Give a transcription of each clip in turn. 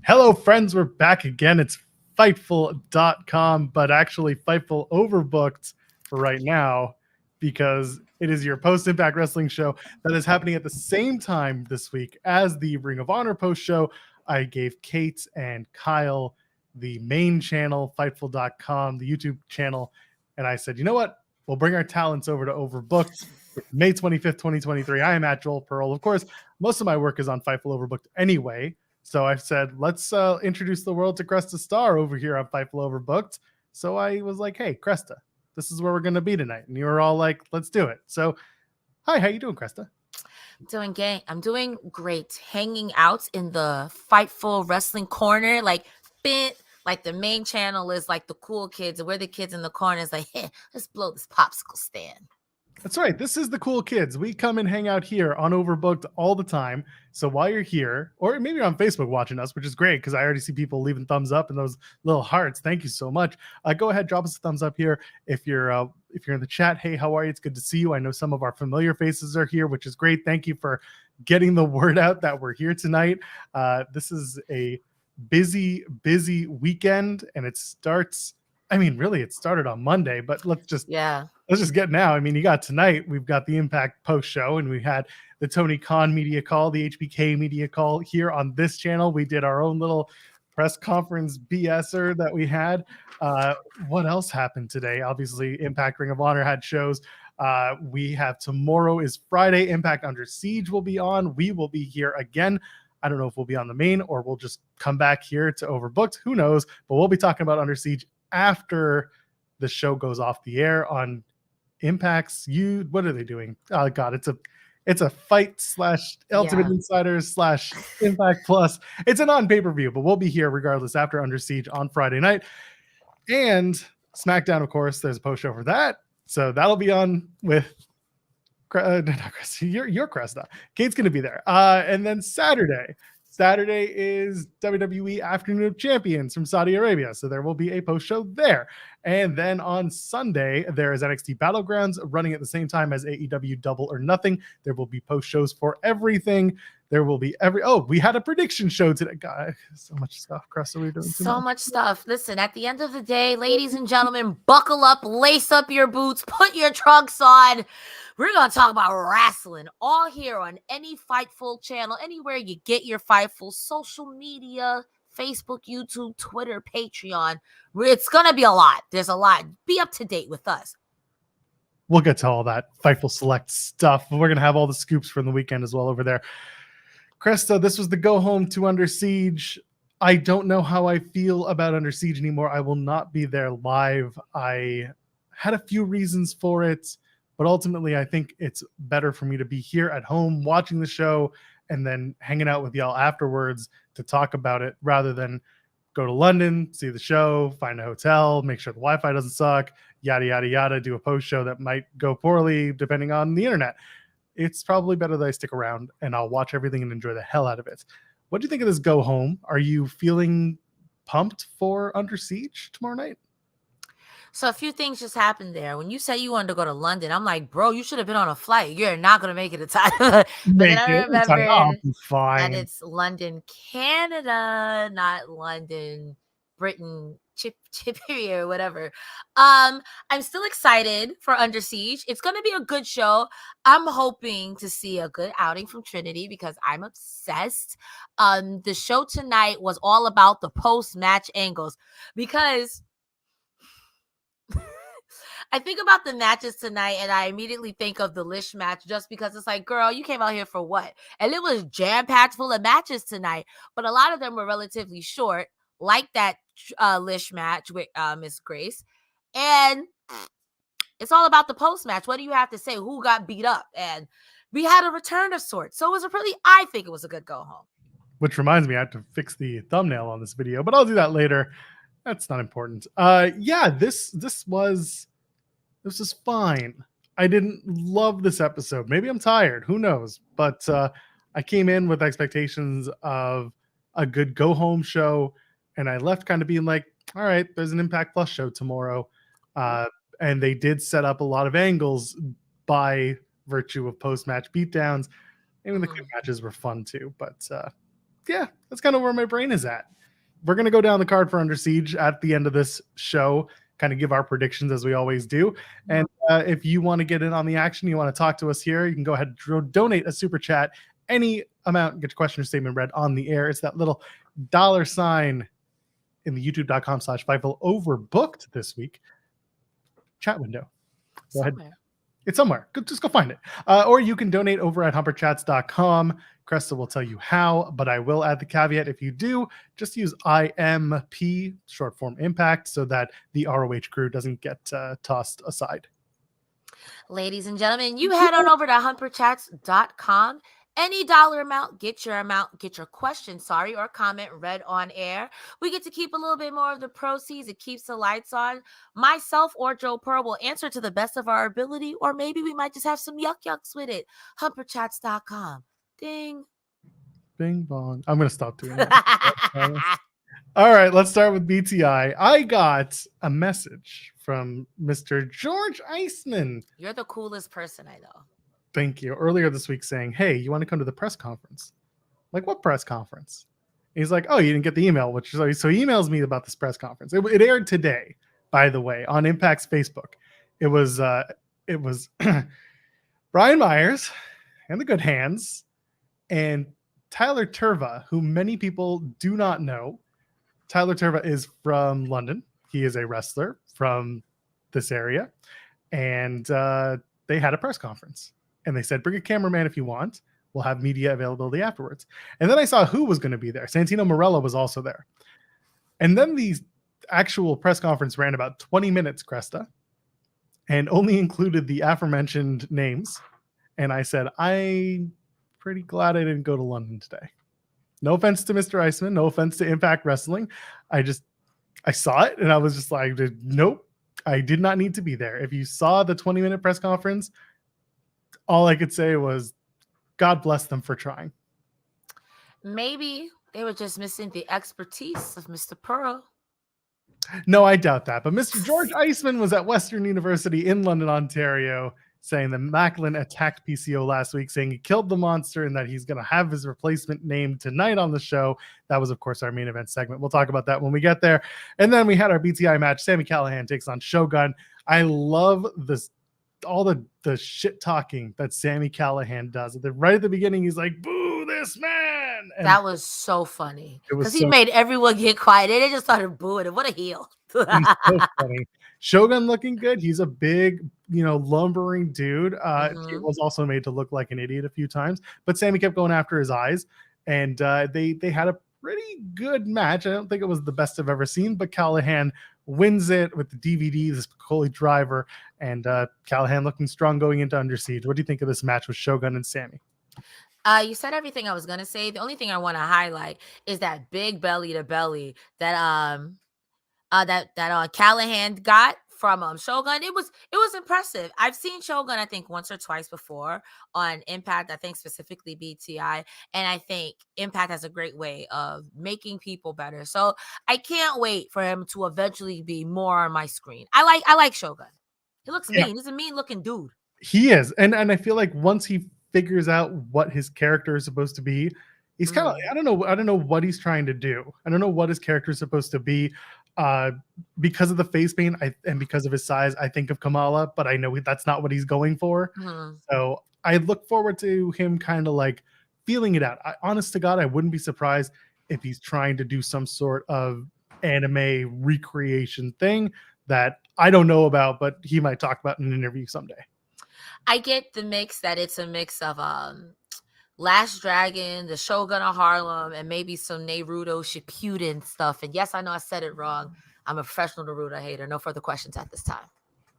Hello, friends. We're back again. It's Fightful.com, but actually Fightful overbooked for right now because it is your post-Impact Wrestling show that is happening at the same time this week as the Ring of Honor post show. I gave Kate and Kyle the main channel, Fightful.com, the YouTube channel, and I said, you know what? We'll bring our talents over to Overbooked. It's May 25th, 2023. I am at Joel Pearl. Of course, most of my work is on Fightful Overbooked anyway. So I said, let's introduce the world to Cresta Starr over here on Fightful Overbooked. So I was like, hey, Cresta, this is where we're going to be tonight. And you were all like, let's do it. So, hi, how you doing, Cresta? I'm doing great. Hanging out in the Fightful Wrestling corner, like the main channel is like the cool kids, and we're the kids in the corner. It's like, hey, let's blow this popsicle stand. That's right. This is the cool kids. We come and hang out here on Overbooked all the time. So while you're here, or maybe you're on Facebook watching us, which is great because I already see people leaving thumbs up and those little hearts. Thank you so much. Go ahead, drop us a thumbs up here. If you're in the chat, hey, how are you? It's good to see you. I know some of our familiar faces are here, which is great. Thank you for getting the word out that we're here tonight. This is a busy weekend, and it starts. I mean, really, it started on Monday, but let's just get now. I mean, you got tonight, we've got the Impact post show, and we had the Tony Khan media call, the HBK media call here on this channel. We did our own little press conference BSer that we had. What else happened today? Obviously, Impact Ring of Honor had shows. We have tomorrow is Friday. Impact Under Siege will be on. We will be here again. I don't know if we'll be on the main or we'll just come back here to Overbooked. Who knows? But we'll be talking about Under Siege after the show goes off the air on Impact's what are they doing? Oh god, it's a fight / Ultimate Insiders / Impact Plus. It's an on pay-per-view, but we'll be here regardless after Under Siege on Friday night. And SmackDown, of course, there's a post show for that. So that'll be on with your Cresta. Kate's gonna be there. And then Saturday is WWE Afternoon of Champions from Saudi Arabia. So there will be a post show there. And then on Sunday, there is NXT Battlegrounds running at the same time as AEW Double or Nothing. There will be post shows for everything. There will be we had a prediction show today. God, so much stuff. Cresta, we're doing so much stuff. Listen, at the end of the day, ladies and gentlemen, buckle up, lace up your boots, put your trunks on. We're going to talk about wrestling all here on any Fightful channel, anywhere you get your Fightful social media, Facebook, YouTube, Twitter, Patreon. It's going to be a lot. There's a lot. Be up to date with us. We'll get to all that Fightful Select stuff. We're going to have all the scoops from the weekend as well over there. Cresta, this was the go home to Under Siege. I don't know how I feel about Under Siege anymore. I will not be there live. I had a few reasons for it. But ultimately, I think it's better for me to be here at home watching the show and then hanging out with y'all afterwards to talk about it rather than go to London, see the show, find a hotel, make sure the Wi-Fi doesn't suck, yada, yada, yada, do a post show that might go poorly depending on the internet. It's probably better that I stick around and I'll watch everything and enjoy the hell out of it. What do you think of this go home? Are you feeling pumped for Under Siege tomorrow night? So a few things just happened there. When you said you wanted to go to London, I'm like, bro, you should have been on a flight. You're not going to make it in time. But then I remembered that it's London, Canada, not London, Britain, Chippery or whatever. I'm still excited for Under Siege. It's going to be a good show. I'm hoping to see a good outing from Trinity because I'm obsessed. The show tonight was all about the post-match angles because I think about the matches tonight and I immediately think of the Lish match just because it's like, girl, you came out here for what? And it was jam-packed full of matches tonight, but a lot of them were relatively short, like that Lish match with Miss Grace. And it's all about the post-match. What do you have to say? Who got beat up? And we had a return of sorts. So I think it was a good go home. Which reminds me, I have to fix the thumbnail on this video, but I'll do that later. That's not important. This was fine. I didn't love this episode. Maybe I'm tired. Who knows? But I came in with expectations of a good go-home show, and I left kind of being like, all right, there's an Impact Plus show tomorrow. And they did set up a lot of angles by virtue of post-match beatdowns. Even the quick matches were fun too. But yeah, that's kind of where my brain is at. We're going to go down the card for Under Siege at the end of this show, kind of give our predictions as we always do. And if you want to get in on the action, you want to talk to us here, you can go ahead and donate a super chat, any amount, get your question or statement read on the air. It's that little $ in the youtube.com/Fightful overbooked this week chat window. Go ahead. It's somewhere. Just go find it. Or you can donate over at humperchats.com. Cresta will tell you how, but I will add the caveat. If you do, just use IMP, short form impact, so that the ROH crew doesn't get tossed aside. Ladies and gentlemen, you head on over to humperchats.com. Any dollar amount, get your question, or comment read on air. We get to keep a little bit more of the proceeds. It keeps the lights on. Myself or Joe Pearl will answer to the best of our ability, or maybe we might just have some yucks with it. Humperchats.com. Ding. Bing bong. I'm going to stop doing that. All right, let's start with BTI. I got a message from Mr. George Iceman. You're the coolest person I know. Thank you. Earlier this week saying, hey, you want to come to the press conference? I'm like, what press conference? And he's like, oh, you didn't get the email. So he emails me about this press conference. It aired today, by the way, on Impact's Facebook. It was Brian Myers and the Good Hands and Tyler Turva, who many people do not know. Tyler Turva is from London. He is a wrestler from this area. And they had a press conference. And they said, bring a cameraman if you want. We'll have media availability afterwards. And then I saw who was going to be there. Santino Marella was also there. And then the actual press conference ran about 20 minutes, Cresta, and only included the aforementioned names. And I said, I'm pretty glad I didn't go to London today. No offense to Mr. Iceman. No offense to Impact Wrestling. I saw it and I was just like, nope, I did not need to be there. If you saw the 20-minute press conference, all I could say was, God bless them for trying. Maybe they were just missing the expertise of Mr. Pearl. No, I doubt that. But Mr. George Iceman was at Western University in London, Ontario, saying that Macklin attacked PCO last week, saying he killed the monster and that he's going to have his replacement named tonight on the show. That was, of course, our main event segment. We'll talk about that when we get there. And then we had our BTI match. Sami Callahan takes on Shogun. I love this. All the shit talking that Sami Callahan does. Right at the beginning, he's like, boo this man. And that was so funny. Because he made everyone get quiet. They just started booing him. What a heel. So funny. Shogun looking good. He's a big, lumbering dude. He was also made to look like an idiot a few times. But Sami kept going after his eyes. And they had a pretty good match. I don't think it was the best I've ever seen, but Callahan wins it with the DVD, this Coley driver, and Callahan looking strong going into Under Siege. What do you think of this match with Shogun and Sami? You said everything I was going to say. The only thing I want to highlight is that big belly to belly that Callahan got from Shogun. It was impressive. I've seen Shogun, I think, once or twice before on Impact, I think specifically BTI, and I think Impact has a great way of making people better. So I can't wait for him to eventually be more on my screen. I like Shogun. He looks mean. He's a mean looking dude. He is. And I feel like once he figures out what his character is supposed to be, he's kind of I don't know what he's trying to do. I don't know what his character is supposed to be. Because of the face paint and because of his size, I think of Kamala, but I know that's not what he's going for. So I look forward to him kind of like feeling it out. Honest to God, I wouldn't be surprised if he's trying to do some sort of anime recreation thing that I don't know about, but he might talk about in an interview someday. I get the mix that it's a mix of Last Dragon, the Shogun of Harlem, and maybe some Naruto Shippuden stuff. And yes, I know I said it wrong. I'm a professional Naruto hater. No further questions at this time.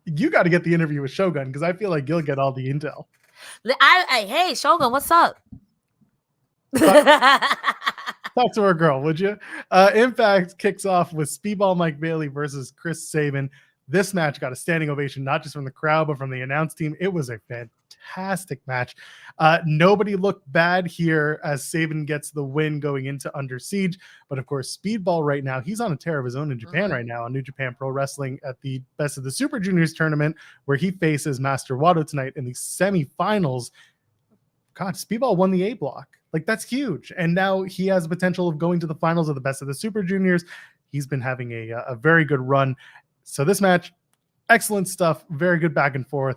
You got to get the interview with Shogun because I feel like you'll get all the intel. Hey, Shogun, what's up? Talk to our girl, would you? Impact kicks off with Speedball Mike Bailey versus Chris Sabin. This match got a standing ovation, not just from the crowd, but from the announce team. It was a fantastic match. Nobody looked bad here as Sabin gets the win going into Under Siege. But of course, Speedball right now, he's on a tear of his own in Japan right now on New Japan Pro Wrestling at the Best of the Super Juniors tournament, where he faces Master Wado tonight in the semifinals. God, Speedball won the A block. Like, that's huge. And now he has the potential of going to the finals of the Best of the Super Juniors. He's been having a very good run. So this match, excellent stuff. Very good back and forth.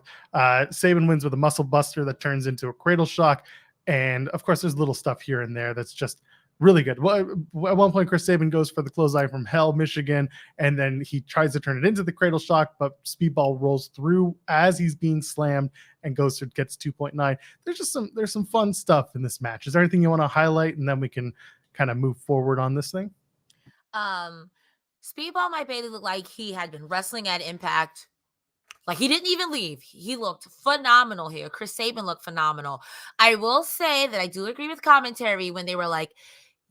Sabin wins with a muscle buster that turns into a cradle shock. And of course, there's little stuff here and there that's just really good. Well, at one point, Chris Sabin goes for the clothesline from Hell, Michigan, and then he tries to turn it into the cradle shock, but Speedball rolls through as he's being slammed and gets 2.9. There's some fun stuff in this match. Is there anything you want to highlight, and then we can kind of move forward on this thing? Speedball might basically look like he had been wrestling at Impact. Like, he didn't even leave. He looked phenomenal here. Chris Sabin looked phenomenal. I will say that I do agree with commentary when they were like,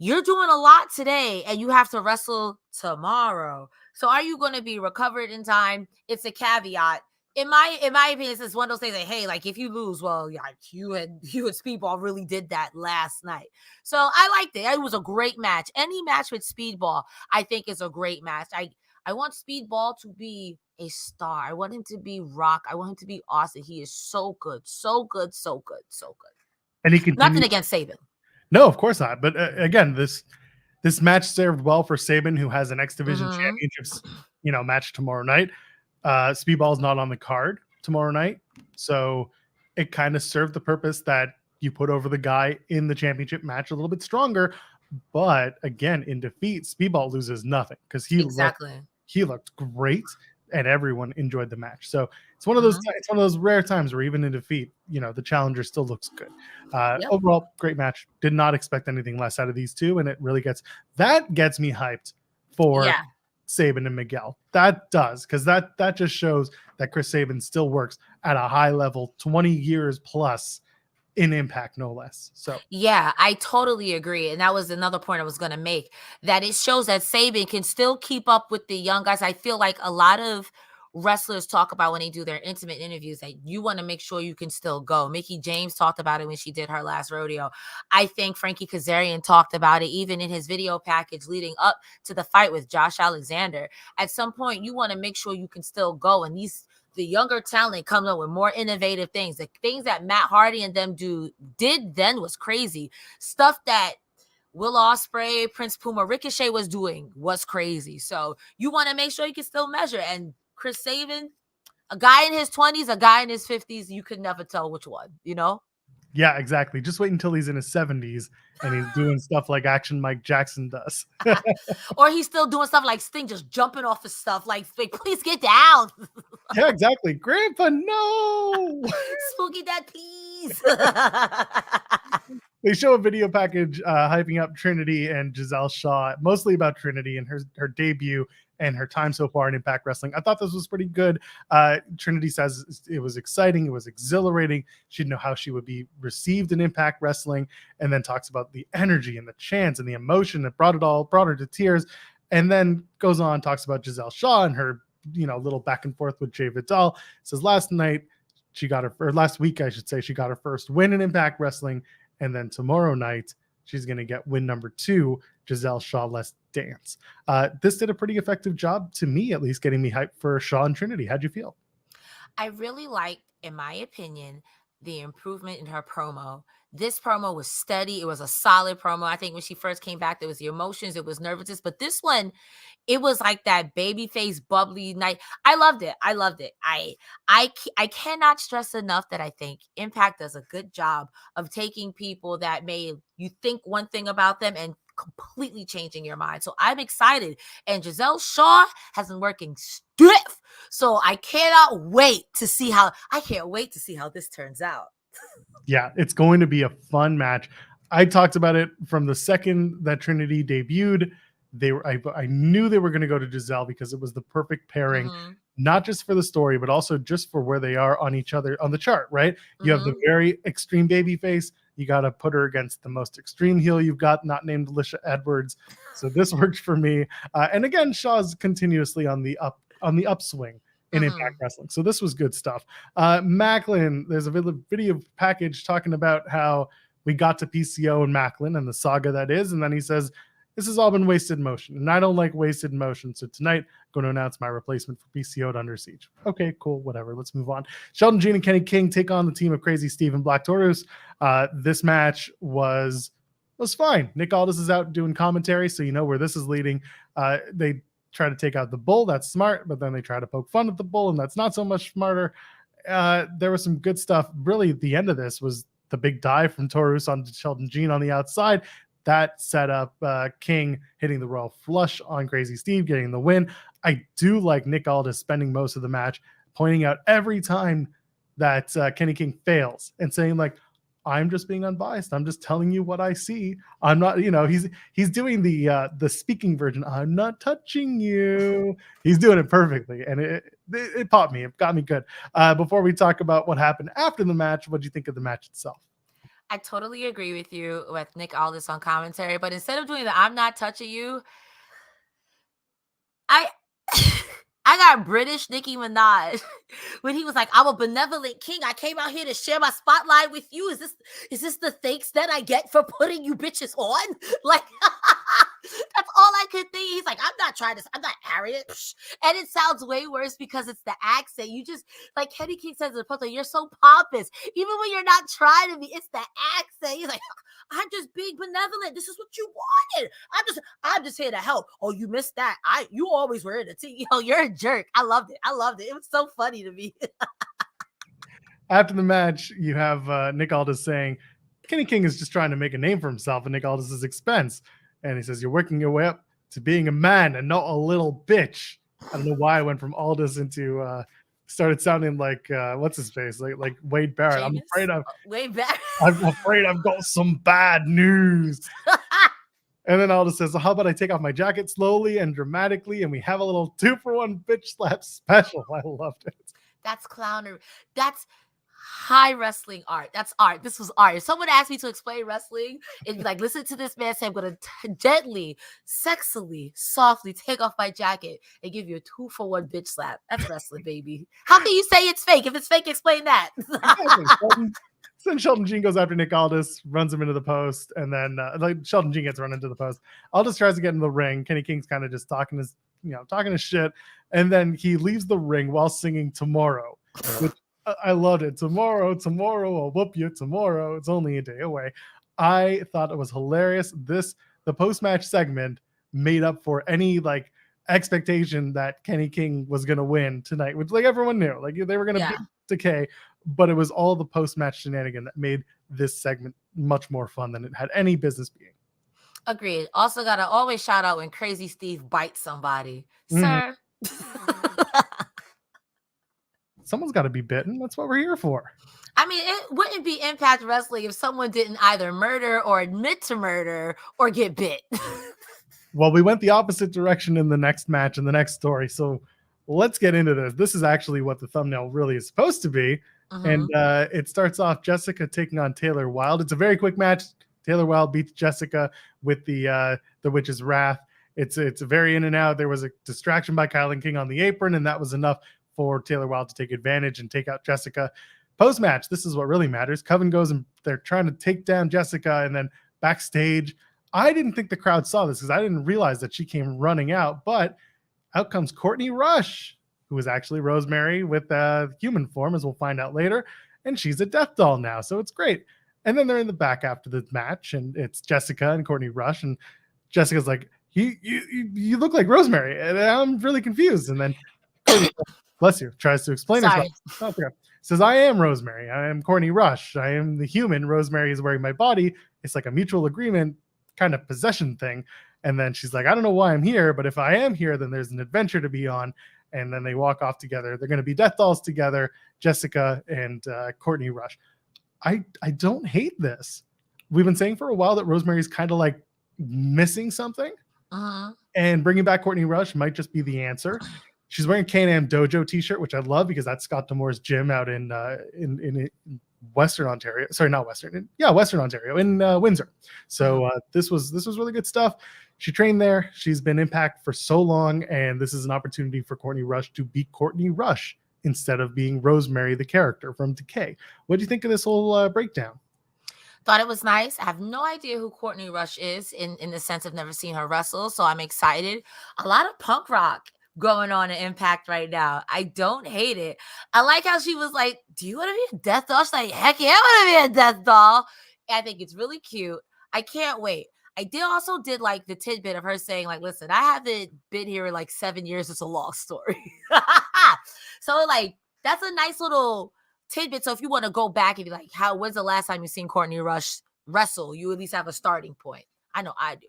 you're doing a lot today and you have to wrestle tomorrow. So are you going to be recovered in time? It's a caveat. In my opinion, it's one of those things that, hey, like, if you lose, well, yeah, you and Speedball really did that last night. So I liked it. It was a great match. Any match with Speedball, I think, is a great match. I want Speedball to be a star. I want him to be rock. I want him to be awesome. He is so good, so good, so good, so good. And he continues. Nothing against Sabin. No, of course not. But again, this match served well for Sabin, who has an X Division Championships, match tomorrow night. Speedball's not on the card tomorrow night, so it kind of served the purpose that you put over the guy in the championship match a little bit stronger. But again, in defeat, Speedball loses nothing because he looked great, and everyone enjoyed the match. So it's one of those rare times where even in defeat, the challenger still looks good. Overall, great match. Did not expect anything less out of these two, and it really gets me hyped for Sabin and Miguel. That does, because that just shows that Chris Sabin still works at a high level, 20 years plus in Impact, no less. So yeah, I totally agree. And that was another point I was going to make, that it shows that Sabin can still keep up with the young guys. I feel like a lot of wrestlers talk about when they do their intimate interviews that you want to make sure you can still go. Mickie James talked about it when she did her last rodeo. I think Frankie Kazarian talked about it even in his video package leading up to the fight with Josh Alexander. At some point, you want to make sure you can still go. And the younger talent comes up with more innovative things. The things that Matt Hardy and them did then was crazy. Stuff that Will Ospreay, Prince Puma, Ricochet was doing was crazy. So you want to make sure you can still measure. And Chris Sabin, a guy in his 20s, a guy in his 50s, you could never tell which one, Yeah, exactly. Just wait until he's in his 70s and he's doing stuff like Action Mike Jackson does. Or he's still doing stuff like Sting, just jumping off of stuff like, please get down. Yeah, exactly. Grandpa, no. Spooky Dad, please. They show a video package hyping up Trinity and Giselle Shaw, mostly about Trinity and her debut and her time so far in Impact Wrestling. I thought this was pretty good. Trinity says it was exciting. It was exhilarating. She didn't know how she would be received in Impact Wrestling, and then talks about the energy and the chance and the emotion that brought her to tears, and then goes on, talks about Giselle Shaw and her, little back and forth with Jay Vidal. Says last week, I should say, she got her first win in Impact Wrestling, and then tomorrow night, she's going to get win number 2, Giselle Shaw Let's Dance. This did a pretty effective job, to me at least, getting me hyped for Shaw and Trinity. How'd you feel? I really liked, in my opinion, the improvement in her promo. This promo was steady. It was a solid promo. I think when she first came back, there was the emotions, it was nervousness. But this one, it was like that baby face, bubbly night. I loved it. I cannot stress enough that I think Impact does a good job of taking people that you think one thing about them and completely changing your mind. So I'm excited. And Giselle Shaw has been working stiff. So I can't wait to see how this turns out. Yeah, it's going to be a fun match. I talked about it from the second that Trinity debuted. I knew they were going to go to Giselle because it was the perfect pairing, not just for the story, but also just for where they are on each other on the chart, right? You have the very extreme baby face. You got to put her against the most extreme heel you've got, not named Alisha Edwards. So this worked for me. And again, Shaw's continuously on the upswing in Impact Wrestling. So this was good stuff. Macklin, there's a video package talking about how we got to PCO and Macklin and the saga that is. And then he says, this has all been wasted motion, and I don't like wasted motion. So tonight, I'm going to announce my replacement for PCO Under Siege. Okay, cool, whatever. Let's move on. Sheldon, Jean, and Kenny King take on the team of Crazy Steve and Black Taurus. This match was fine. Nick Aldis is out doing commentary, so you know where this is leading. They try to take out the bull. That's smart, but then they try to poke fun at the bull, and that's not so much smarter. There was some good stuff. Really, the end of this was the big dive from Taurus onto Sheldon Jean on the outside. That set up King hitting the Royal Flush on Crazy Steve, getting the win. I do like Nick Aldis spending most of the match pointing out every time that Kenny King fails and saying, like, I'm just being unbiased. I'm just telling you what I see. I'm not, he's doing the speaking version. I'm not touching you. He's doing it perfectly. And it popped me. It got me good. Before we talk about what happened after the match, what do you think of the match itself? I totally agree with you with Nick Aldis on commentary, but instead of doing the I'm not touching you, I got British Nicki Minaj when he was like, I'm a benevolent king. I came out here to share my spotlight with you. Is this the thanks that I get for putting you bitches on? Like, that's all I could think. He's like, I'm not arrogant. And it sounds way worse because it's the accent. You just, like Kenny King says in the post, you're so pompous. Even when you're not trying to be, it's the accent. He's like, I'm just being benevolent. This is what you wanted. I'm just here to help. Oh, you missed that. You always were in the team. You're a jerk. I loved it. It was so funny to me. After the match, you have Nick Aldis saying Kenny King is just trying to make a name for himself at Nick Aldis' expense. And he says, you're working your way up to being a man and not a little bitch. I don't know why I went from Aldis into started sounding like what's his face, like Wade Barrett. James? Wade Barrett. I'm afraid I've got some bad news. And then Aldis says, well, how about I take off my jacket slowly and dramatically, and we have a little 2-for-1 bitch slap special. I loved it. That's clownery. That's high wrestling art. That's art. This was art. If someone asked me to explain wrestling, it'd be like, listen to this man say, I'm going to gently, sexily, softly take off my jacket and give you a 2-for-1 bitch slap. That's wrestling, baby. How can you say it's fake? If it's fake, explain that. Then Sheldon Jean goes after Nick Aldis, runs him into the post, and then Sheldon Jean gets run into the post. Aldis tries to get in the ring. Kenny King's kind of just talking his shit, and then he leaves the ring while singing "Tomorrow," which I loved it. Tomorrow, I'll whoop you. Tomorrow, it's only a day away. I thought it was hilarious. The post-match segment made up for any expectation that Kenny King was going to win tonight, which everyone knew, they were going to beat Decay, but it was all the post-match shenanigan that made this segment much more fun than it had any business being. Agreed. Also got to always shout out when Crazy Steve bites somebody. Sir. Someone's got to be bitten. That's what we're here for. I mean, it wouldn't be Impact Wrestling if someone didn't either murder or admit to murder or get bit. Well, we went the opposite direction in the next match and the next story. So let's get into this. This is actually what the thumbnail really is supposed to be. And it starts off Jessicka taking on Taylor Wilde. It's a very quick match. Taylor Wilde beats Jessicka with the Witch's Wrath. It's very in and out. There was a distraction by Callahan King on the apron, and that was enough for Taylor Wilde to take advantage and take out Jessicka. Post-match, this is what really matters. Coven goes and they're trying to take down Jessicka, and then backstage, I didn't think the crowd saw this because I didn't realize that she came running out, but out comes Courtney Rush, who is actually Rosemary with human form, as we'll find out later, and she's a death doll now, so it's great. And then they're in the back after the match, and it's Jessicka and Courtney Rush, and Jessica's like, you look like Rosemary, and I'm really confused. And then Courtney, bless you, tries to explain herself. Oh, says, I am Rosemary. I am Courtney Rush. I am the human. Rosemary is wearing my body. It's like a mutual agreement kind of possession thing. And then she's like, I don't know why I'm here, but if I am here, then there's an adventure to be on. And then they walk off together. They're going to be death dolls together, Jessicka and Courtney Rush. I don't hate this. We've been saying for a while that Rosemary's kind of like missing something. And bringing back Courtney Rush might just be the answer. She's wearing Can-Am Dojo t-shirt, which I love because that's Scott D'Amore's gym out in Western Ontario. Sorry, not Western. Western Ontario in Windsor. So this was really good stuff. She trained there. She's been Impact for so long, and this is an opportunity for Courtney Rush to beat Courtney Rush instead of being Rosemary, the character from Decay. What do you think of this whole breakdown? Thought it was nice. I have no idea who Courtney Rush is in the sense of never seen her wrestle, so I'm excited. A lot of punk rock going on in Impact right now. I don't hate it. I like how she was like, do you want to be a death doll? She's like, heck yeah, I want to be a death doll. I think it's really cute. I can't wait. I did like the tidbit of her saying, like, listen, I haven't been here in like 7 years. It's a long story. So like, that's a nice little tidbit. So if you want to go back and be like, when's the last time you seen Courtney Rush wrestle? You at least have a starting point. I know I do.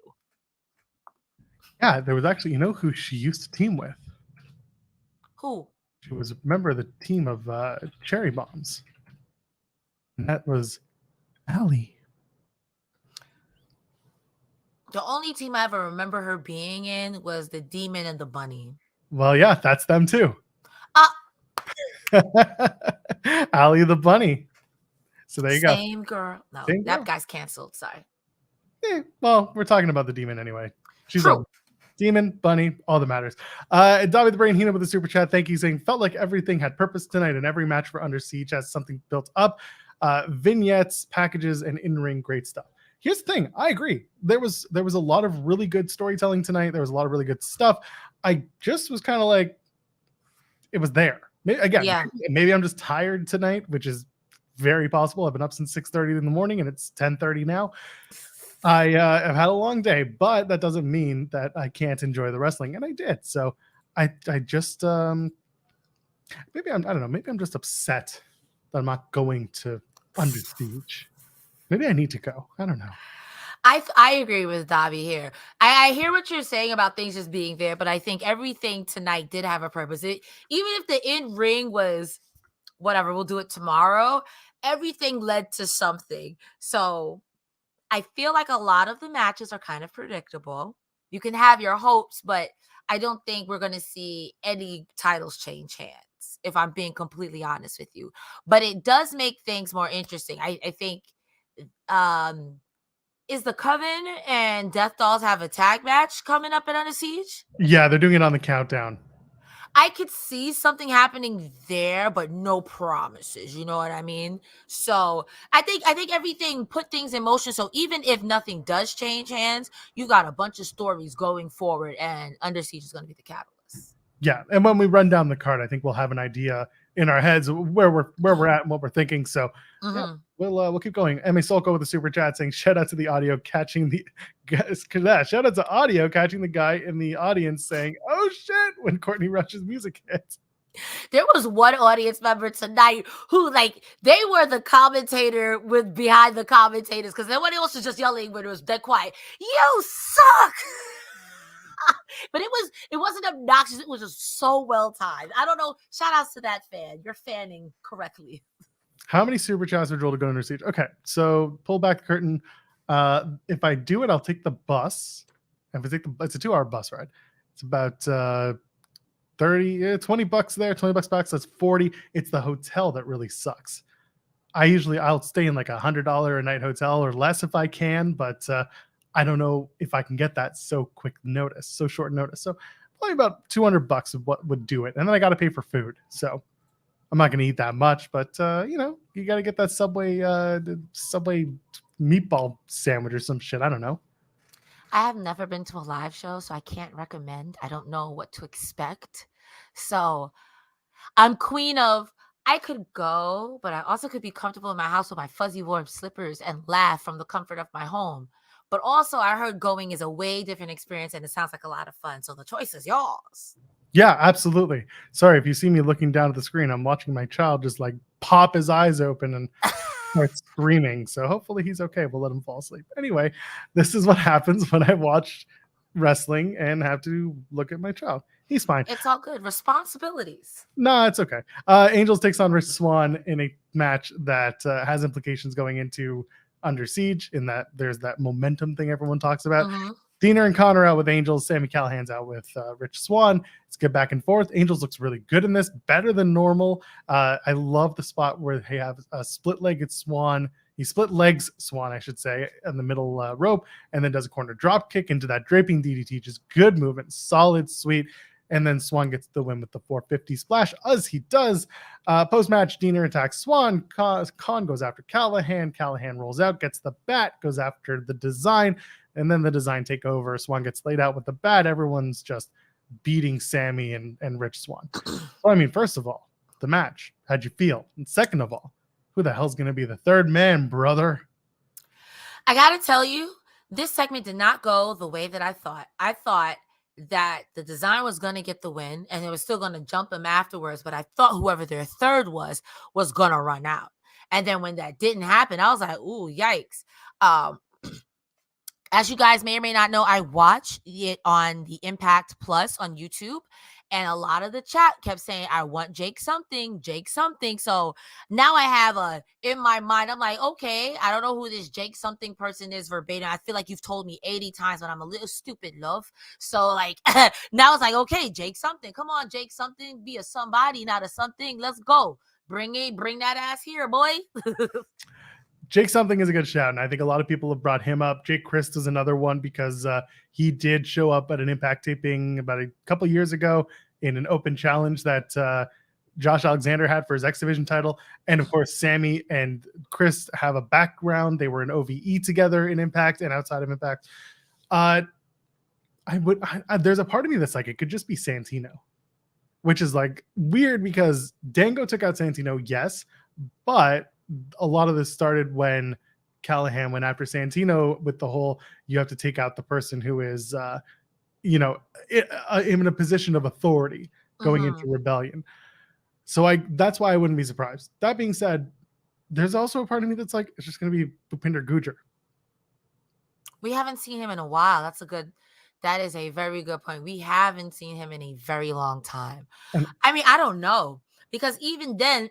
Yeah, there was actually, you know who she used to team with? Who? She was a member of the team of Cherry Bombs. And that was Allie. The only team I ever remember her being in was the Demon and the Bunny. Well, yeah, that's them too. Allie the Bunny. So there you go. Same girl. No, that guy's canceled. Sorry. Well, we're talking about the Demon anyway. She's a Demon, Bunny, all that matters. Dobby the Brain Hina with the super chat. Thank you, saying felt like everything had purpose tonight, and every match for Under Siege has something built up. Vignettes, packages, and in-ring great stuff. Here's the thing. I agree. There was a lot of really good storytelling tonight. There was a lot of really good stuff. I just was kind of like, it was there. Maybe I'm just tired tonight, which is very possible. I've been up since 6:30 in the morning, and it's 10:30 now. I've had a long day, but that doesn't mean that I can't enjoy the wrestling, and I did. So I just I don't know. Maybe I'm just upset that I'm not going to Under Siege. Maybe I need to go. I don't know. I agree with Dobby here. I hear what you're saying about things just being there, but I think everything tonight did have a purpose. Even if the in-ring was whatever, we'll do it tomorrow, everything led to something. So I feel like a lot of the matches are kind of predictable. You can have your hopes, but I don't think we're going to see any titles change hands, if I'm being completely honest with you. But it does make things more interesting. I think is the Coven and Death Dolls have a tag match coming up at Under Siege? Yeah, they're doing it on the countdown. I could see something happening there, but no promises. You know what I mean? So I think everything put things in motion. So even if nothing does change hands, you got a bunch of stories going forward, and Under Siege is going to be the catalyst. Yeah, and when we run down the card, I think we'll have an idea in our heads where we're at and what we're thinking. So yeah, we'll keep going. Emmy Solko with the super chat saying shout out to the audio catching the guys. Shout out to audio catching the guy in the audience saying, "Oh shit!" when Courtney Rush's music hits. There was one audience member tonight who, like, they were the commentator with behind the commentators because nobody else was just yelling when it was dead quiet. You suck. But it wasn't obnoxious. It was just so well timed. I don't know. Shout outs to that fan. You're fanning correctly. How many super chats would roll to go Under Siege? Okay, so pull back the curtain. If I do it, I'll take the bus. If I take it's a 2-hour bus ride. It's about $20 there, $20 back. So that's 40. It's the hotel that really sucks. I'll stay in like $100 a night hotel or less if I can, but I don't know if I can get that so short notice. So probably about $200 of what would do it. And then I got to pay for food. So I'm not going to eat that much, but you got to get that Subway meatball sandwich or some shit. I don't know. I have never been to a live show, so I can't recommend. I don't know what to expect. So I'm queen of, I could go, but I also could be comfortable in my house with my fuzzy warm slippers and laugh from the comfort of my home. But also, I heard going is a way different experience, and it sounds like a lot of fun. So the choice is yours. Yeah, absolutely. Sorry, if you see me looking down at the screen, I'm watching my child just like pop his eyes open and start screaming. So hopefully he's okay. We'll let him fall asleep. Anyway, this is what happens when I watch wrestling and have to look at my child. He's fine. It's all good. Responsibilities. No, it's okay. Angels takes on Swann in a match that has implications going into Under Siege, in that there's that momentum thing everyone talks about. Dina and Connor out with Angels. Sammy Callahan's out with Rich Swann. It's good back and forth. Angels looks really good in this, better than normal. I love the spot where they have a split-legged Swann. He split legs Swann, I should say, in the middle rope, and then does a corner drop kick into that draping DDT. Just good movement, solid, sweet. And then Swann gets the win with the 450 splash, as he does. Post-match, Diener attacks Swann. Khan goes after Callahan. Callahan rolls out, gets the bat, goes after the design, and then the design take over. Swann gets laid out with the bat. Everyone's just beating Sammy and Rich Swann. So, I mean, first of all, the match. How'd you feel? And second of all, who the hell's going to be the third man, brother? I got to tell you, this segment did not go the way that I thought. I thought that the design was going to get the win and it was still going to jump him afterwards. But I thought whoever their third was going to run out. And then when that didn't happen, I was like, ooh, yikes. As you guys may or may not know, I watched it on the Impact Plus on YouTube. And a lot of the chat kept saying, I want Jake something. So now I have in my mind, I'm like, okay, I don't know who this Jake something person is verbatim. I feel like you've told me 80 times, but I'm a little stupid, love. So like, now it's like, okay, Jake something. Come on, Jake something. Be a somebody, not a something. Let's go. Bring that ass here, boy. Jake something is a good shout, and I think a lot of people have brought him up. Jake Cresta is another one because he did show up at an Impact taping about a couple years ago in an open challenge that Josh Alexander had for his X Division title. And of course, Sammy and Chris have a background. They were in OVE together in Impact and outside of Impact. There's a part of me that's like, it could just be Santino, which is like weird because Dango took out Santino, yes, but a lot of this started when Callahan went after Santino with the whole, you have to take out the person who is, in a position of authority going into rebellion. So that's why I wouldn't be surprised. That being said, there's also a part of me that's like, it's just going to be Bhupinder Gujjar. We haven't seen him in a while. That is a very good point. We haven't seen him in a very long time. I mean, I don't know, because even then,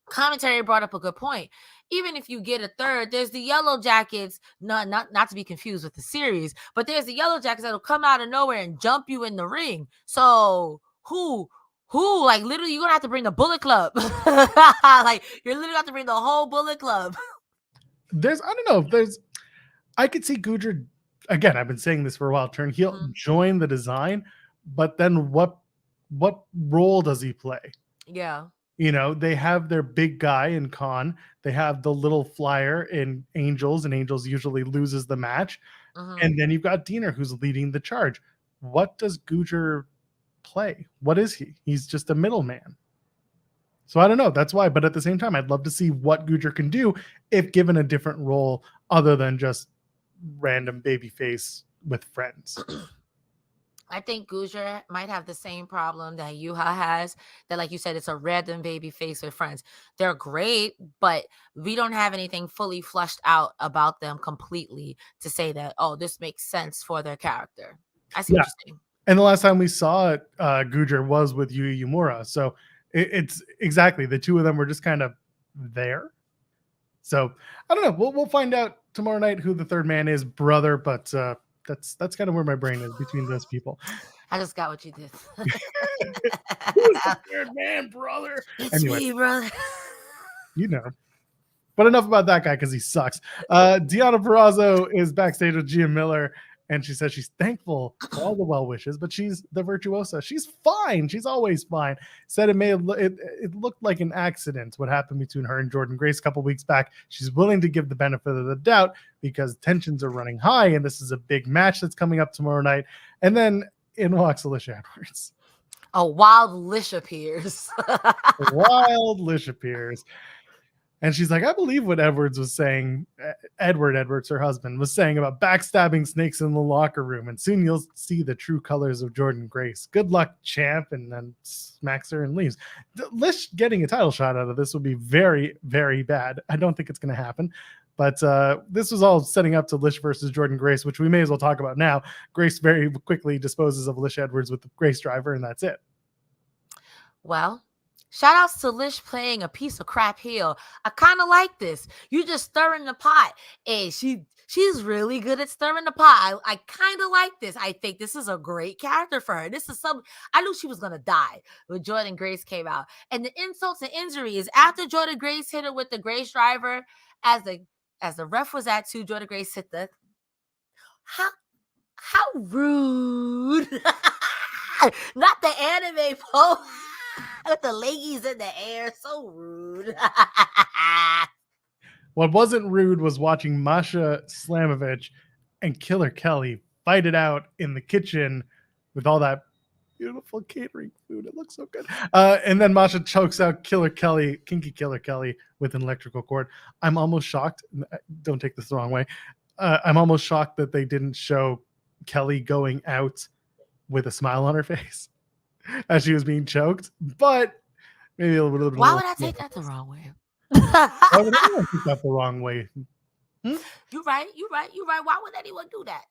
commentary brought up a good point. Even if you get a third, there's the Yellow Jackets, not to be confused with the series, but there's the Yellow Jackets that'll come out of nowhere and jump you in the ring. So who, like literally, you're gonna have to bring the Bullet Club. Like you're literally gonna have to bring the whole Bullet Club. I could see Gujjar, again, I've been saying this for a while, turn heel, join the design, but then what role does he play? Yeah. They have their big guy in Khan. They have the little flyer in Angels, and Angels usually loses the match. And then you've got Diener who's leading the charge. What does Gujjar play? What is he? He's just a middleman. So I don't know. That's why. But at the same time, I'd love to see what Gujjar can do if given a different role other than just random babyface with friends. I think Gujjar might have the same problem that Yuha has, that, like you said, it's a random baby face with friends. They're great, but we don't have anything fully flushed out about them completely to say that, oh, this makes sense for their character. I see what you're saying. And the last time we saw Gujjar was with Yuya Uemura. So it's exactly, the two of them were just kind of there. So I don't know. We'll find out tomorrow night who the third man is, brother, but that's kind of where my brain is between those people. I just got what you did. Who's the third man, brother? It's me, brother. But enough about that guy because he sucks. Deonna Purrazzo is backstage with Gia Miller, and she says she's thankful for all the well wishes, but she's the virtuosa. She's fine. She's always fine. Said it looked like an accident what happened between her and Jordynne Grace a couple weeks back. She's willing to give the benefit of the doubt because tensions are running high, and this is a big match that's coming up tomorrow night. And then in walks Alisha Edwards. A wild Alisha appears. Wild Alisha appears. And she's like, I believe what Edwards was saying. Edwards, her husband, was saying about backstabbing snakes in the locker room. And soon you'll see the true colors of Jordynne Grace. Good luck, champ. And then smacks her and leaves. Lish getting a title shot out of this would be very, very bad. I don't think it's going to happen. But this was all setting up to Lish versus Jordynne Grace, which we may as well talk about now. Grace very quickly disposes of Lish Edwards with the Grace driver, and that's it. Well, shout outs to Lish playing a piece of crap heel. I kind of like this. You just stirring the pot. And she's really good at stirring the pot. I kind of like this. I think this is a great character for her. I knew she was going to die when Jordynne Grace came out. And the insults and injuries after Jordynne Grace hit her with the Grace driver, as the ref was at too, Jordynne Grace hit the... How rude. Not the anime pose with the leggies in the air. So rude. What wasn't rude was watching Masha Slamovich and Killer Kelly fight it out in the kitchen with all that beautiful catering food. It looks so good. And then Masha chokes out Killer Kelly, Kinky Killer Kelly, with an electrical cord. I'm almost shocked. Don't take this the wrong way. I'm almost shocked that they didn't show Kelly going out with a smile on her face as she was being choked. But maybe a little bit. Why would I take that the wrong way? Why would anyone take that the wrong way? You're right. Why would anyone do that?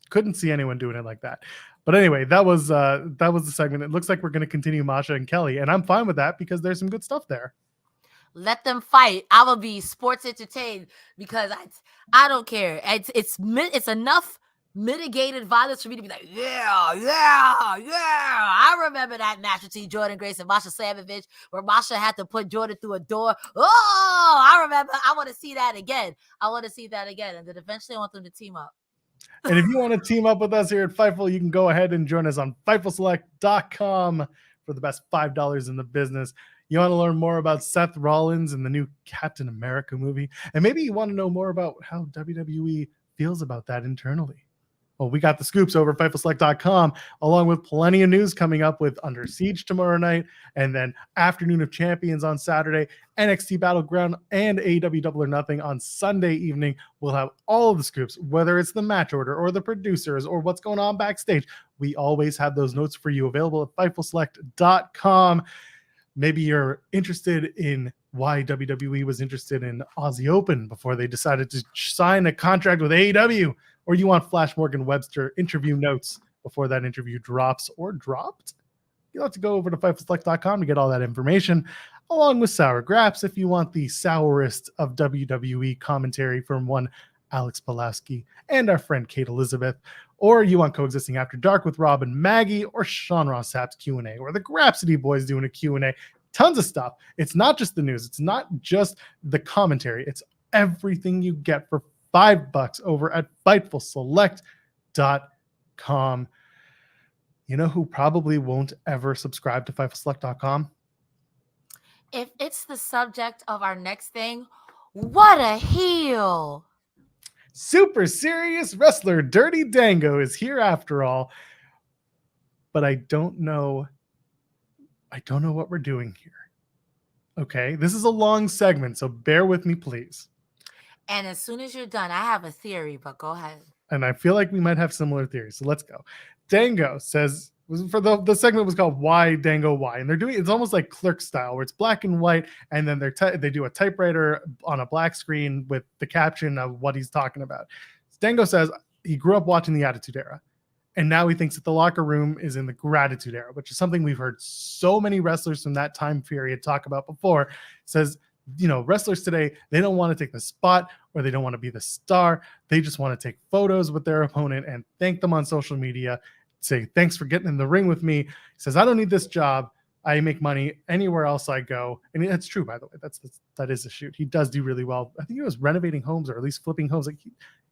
Couldn't see anyone doing it like that. But anyway, that was the segment. It looks like we're going to continue Masha and Kelly, and I'm fine with that because there's some good stuff there. Let them fight. I will be sports entertained because I don't care. It's enough mitigated violence for me to be like, yeah. I remember that match between Jordynne Grace and Masha Slamovich where Masha had to put Jordynne through a door. Oh, I remember. I want to see that again. And then eventually I want them to team up. And if you want to team up with us here at Fightful, you can go ahead and join us on FightfulSelect.com for the best $5 in the business. You want to learn more about Seth Rollins and the new Captain America movie, and maybe you want to know more about how WWE feels about that internally. Well, we got the scoops over at FightfulSelect.com, along with plenty of news coming up with Under Siege tomorrow night, and then Afternoon of Champions on Saturday, NXT Battleground, and AEW Double or Nothing on Sunday evening. We'll have all of the scoops, whether it's the match order or the producers or what's going on backstage. We always have those notes for you available at FightfulSelect.com. Maybe you're interested in why WWE was interested in Aussie Open before they decided to sign a contract with AEW, or you want Flash Morgan Webster interview notes before that interview drops or dropped. You'll have to go over to FightfulSelect.com to get all that information, along with Sour Graps if you want the sourest of WWE commentary from one Alex Pulaski and our friend Kate Elizabeth, or you want Coexisting After Dark with Rob and Maggie, or Sean Ross Sapp's Q&A, or the Grapsity Boys doing a Q&A. Tons of stuff. It's not just the news. It's not just the commentary. It's everything you get for $5 over at FightfulSelect.com. You know who probably won't ever subscribe to FightfulSelect.com? If it's the subject of our next thing, what a heel. Super serious wrestler Dirty Dango is here after all. But I don't know what we're doing here. Okay, this is a long segment, so bear with me, please. And as soon as you're done, I have a theory, but go ahead. And I feel like we might have similar theories, so let's go. Dango says, for the segment was called Why Dango Why, and they're doing it's almost like Clerk style, where it's black and white, and then they do a typewriter on a black screen with the caption of what he's talking about. Dango says he grew up watching the Attitude Era, and now he thinks that the locker room is in the Gratitude Era, which is something we've heard so many wrestlers from that time period talk about before. Says, you know, wrestlers today, they don't want to take the spot or they don't want to be the star. They just want to take photos with their opponent and thank them on social media. Say, thanks for getting in the ring with me. He says, I don't need this job. I make money anywhere else I go. And that's true, by the way. That is a shoot. He does do really well. I think he was renovating homes or at least flipping homes. Like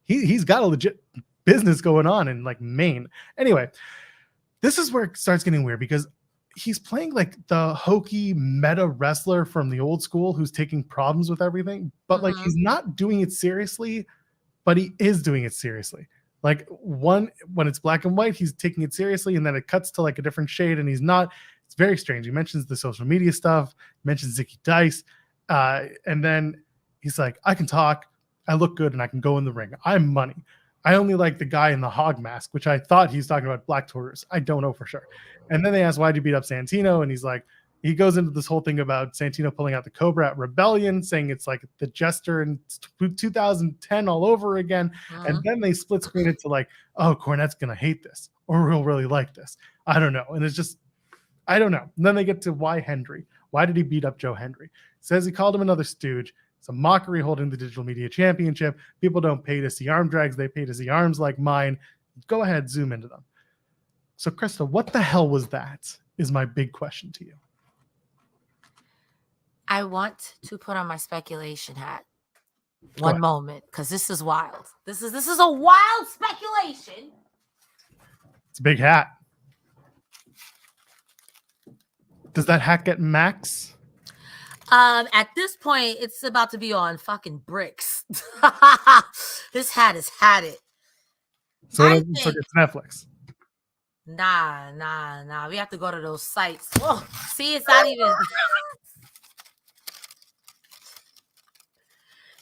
he's got a legit business going on in like Maine. Anyway, this is where it starts getting weird because he's playing like the hokey meta wrestler from the old school who's taking problems with everything, but like he's not doing it seriously, but he is doing it seriously. Like when it's black and white, he's taking it seriously, and then it cuts to like a different shade and he's not. It's very strange. He mentions the social media stuff, mentions Zicky Dice, and then he's like, I can talk, I look good, and I can go in the ring. I'm money. I only like the guy in the hog mask, which I thought he's talking about Black Taurus. I don't know for sure. And then they ask, why'd you beat up Santino? And he's like, he goes into this whole thing about Santino pulling out the Cobra at Rebellion, saying it's like the Jester in 2010 all over again. And then they split screen it to like, oh, Cornette's going to hate this or he'll really like this. I don't know. And it's just, I don't know. And then they get to why Hendry. Why did he beat up Joe Hendry? Says he called him another stooge. It's a mockery holding the Digital Media Championship. People don't pay to see arm drags. They pay to see arms like mine. Go ahead, zoom into them. So, Cresta, what the hell was that? Is my big question to you. I want to put on my speculation hat. One moment, because this is wild. This is a wild speculation. It's a big hat. Does that hat get max? At this point, it's about to be on fucking bricks. This hat has had it. So it's Netflix. Nah. We have to go to those sites. Oh, see, it's not even.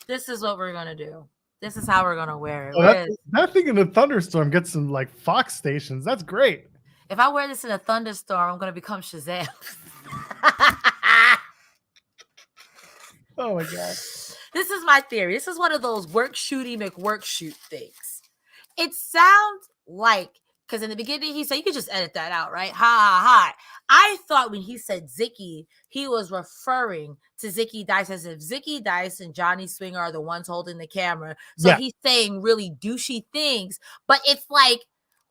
This is what we're gonna do. This is how we're gonna wear it. Oh, that thing in a thunderstorm gets some like Fox stations. That's great. If I wear this in a thunderstorm, I'm gonna become Shazam. Oh my god. This is my theory. This is one of those work shooty McWork shoot things. It sounds like, because in the beginning he said, you could just edit that out, right? Ha ha ha. I thought when he said Zicky, he was referring to Zicky Dice as if Zicky Dice and Johnny Swinger are the ones holding the camera. So he's saying really douchey things, but it's like,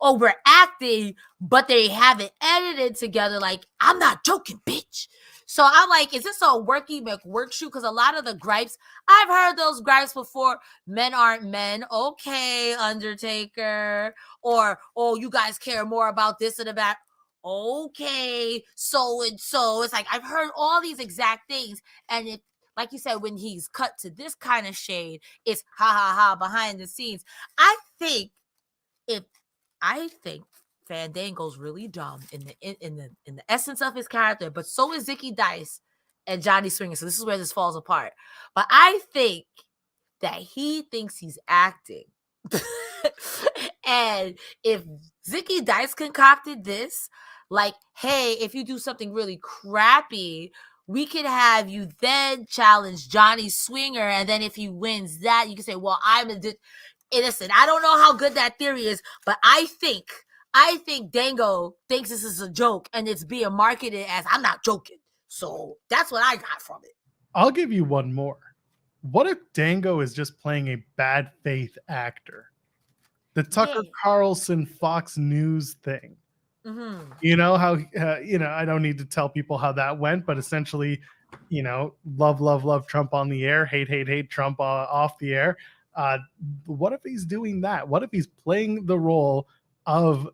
oh, we're acting, but they have it edited together. Like, I'm not joking, bitch. So I'm like, is this a worky McWork shoot? Because a lot of the gripes, I've heard those gripes before. Men aren't men. Okay, Undertaker. Or, oh, you guys care more about this and that. Okay, so and so. It's like, I've heard all these exact things. And it, like you said, when he's cut to this kind of shade, it's ha ha ha behind the scenes. I think Fandango's really dumb in the essence of his character, but so is Zicky Dice and Johnny Swinger. So this is where this falls apart. But I think that he thinks he's acting. And if Zicky Dice concocted this, like, hey, if you do something really crappy, we could have you then challenge Johnny Swinger, and then if he wins that, you can say, well, I'm innocent. I don't know how good that theory is, but I think Dango thinks this is a joke and it's being marketed as I'm not joking. So that's what I got from it. I'll give you one more. What if Dango is just playing a bad faith actor? The Tucker Carlson Fox News thing. Mm-hmm. You know how, I don't need to tell people how that went, but essentially, love Trump on the air, hate Trump off the air. What if he's doing that? What if he's playing the role of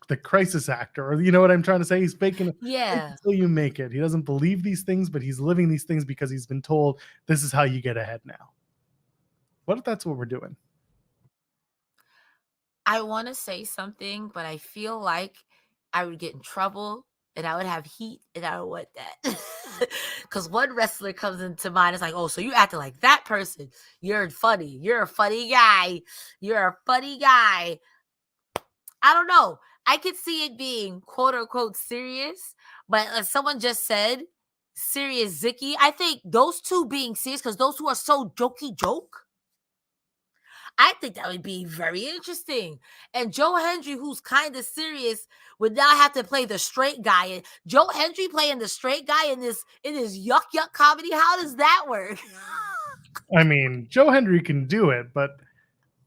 the crisis actor, or you know what I'm trying to say? He's faking it until you make it. He doesn't believe these things, but he's living these things because he's been told this is how you get ahead now. What if that's what we're doing? I want to say something, but I feel like I would get in trouble and I would have heat, and I don't want that. Because one wrestler comes into mind, it's like, oh, so you acting like that person. You're funny. You're a funny guy. You're a funny guy. I don't know. I could see it being quote unquote serious, but as someone just said, serious Zicky. I think those two being serious, because those two are so jokey joke. I think that would be very interesting. And Joe Hendry, who's kind of serious, would now have to play the straight guy. And Joe Hendry playing the straight guy in this yuck comedy. How does that work? I mean, Joe Hendry can do it, but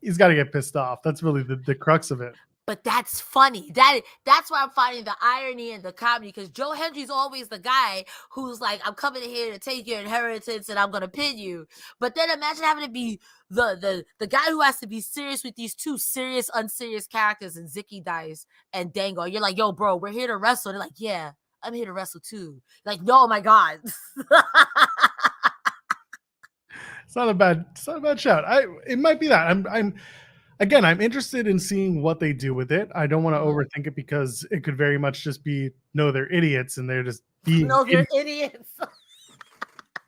he's got to get pissed off. That's really the crux of it. But that's funny. That's why I'm finding the irony in the comedy, because Joe Hendry's always the guy who's like, I'm coming here to take your inheritance and I'm gonna pin you. But then imagine having to be the guy who has to be serious with these two serious, unserious characters in Zicky Dice and Dango. You're like, yo, bro, we're here to wrestle. They're like, yeah, I'm here to wrestle too. Like, no, my God. It's not a bad shout. It might be that. I'm interested in seeing what they do with it. I don't want to overthink it, because it could very much just be, no, they're idiots and they're just being idiots.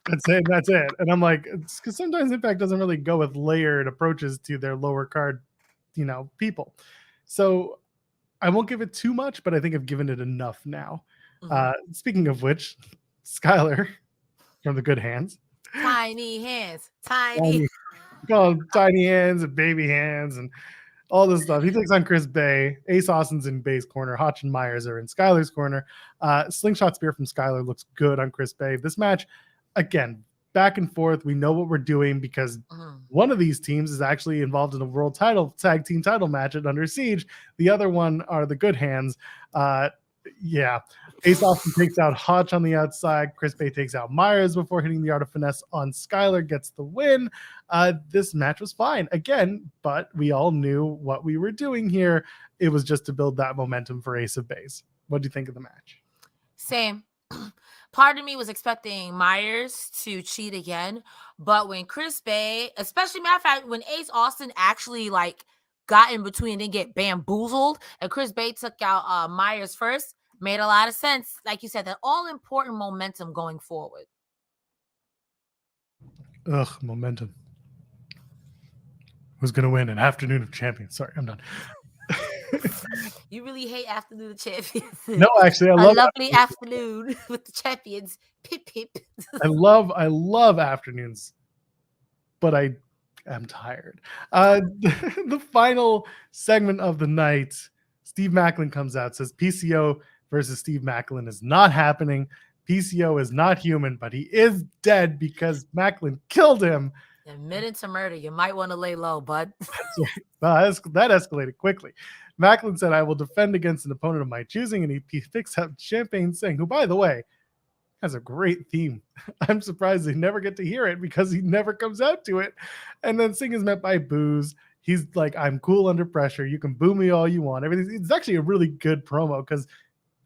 That's it. And I'm like, because sometimes Impact doesn't really go with layered approaches to their lower card, people. So I won't give it too much, but I think I've given it enough now. Speaking of which, Skyler from the Good Hands. Tiny hands. Tiny hands and baby hands and all this stuff. He takes on Chris Bay. Ace Austin's in Bay's corner. Hotch and Myers are in Skyler's corner. Slingshot spear from Skyler looks good on Chris Bay. This match, again, back and forth. We know what we're doing, because one of these teams is actually involved in a world title tag team title match at Under Siege. The other one are the Good Hands. Ace Austin takes out Hotch on the outside. Chris Bay takes out Myers before hitting the Art of Finesse on Skyler, gets the win. This match was fine again, but we all knew what we were doing here. It was just to build that momentum for Ace of Base. What do you think of the match? Same. part of me was expecting Myers to cheat again, but when Chris Bay, especially matter of fact, when Ace Austin actually like got in between and didn't get bamboozled, and Chris Bay took out Myers first, made a lot of sense. Like you said, that all important momentum going forward. Ugh, momentum. Who's gonna win an Afternoon of Champions? Sorry, I'm done. You really hate Afternoon of Champions. No, actually, I love lovely afternoon with the champions. Pip pip. I love afternoons, but I am tired. The final segment of the night, Steve Macklin comes out, says PCO versus Steve Macklin is not happening. PCO is not human, but he is dead because Macklin killed him. Admitted to murder. You might want to lay low, bud. That escalated quickly. Macklin said, I will defend against an opponent of my choosing, and he picks up Champagne Singh, who, by the way, has a great theme. I'm surprised they never get to hear it because he never comes out to it. And then Singh is met by boos. He's like, I'm cool under pressure. You can boo me all you want. Everything. It's actually a really good promo because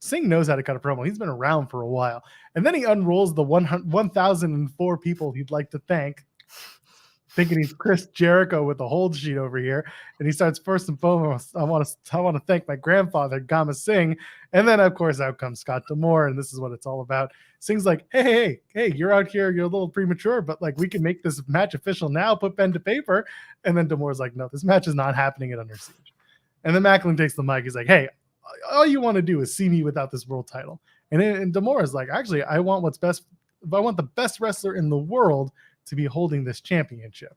Singh knows how to cut a promo. He's been around for a while. And then he unrolls the 1,004 people he'd like to thank, thinking he's Chris Jericho with the hold sheet over here. And he starts, first and foremost, I want to thank my grandfather, Gama Singh. And then, of course, out comes Scott D'Amore, and this is what it's all about. Singh's like, hey, you're out here, you're a little premature, but like we can make this match official now, put pen to paper. And then D'Amore's like, no, this match is not happening at Under Siege. And then Macklin takes the mic. He's like, hey, all you want to do is see me without this world title. And D'Amore is like, actually, I want what's best. I want the best wrestler in the world to be holding this championship.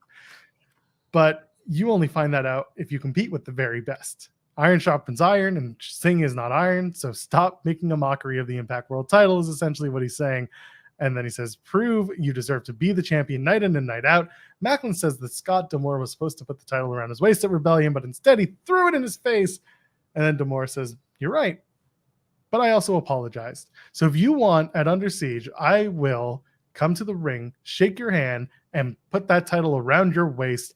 But you only find that out if you compete with the very best. Iron sharpens iron, and Singh is not iron, so stop making a mockery of the Impact World title is essentially what he's saying. And then he says, prove you deserve to be the champion night in and night out. Macklin says that Scott D'Amore was supposed to put the title around his waist at Rebellion, but instead he threw it in his face. And then D'Amore says, you're right, but I also apologized. So if you want at Under Siege, I will come to the ring, shake your hand, and put that title around your waist.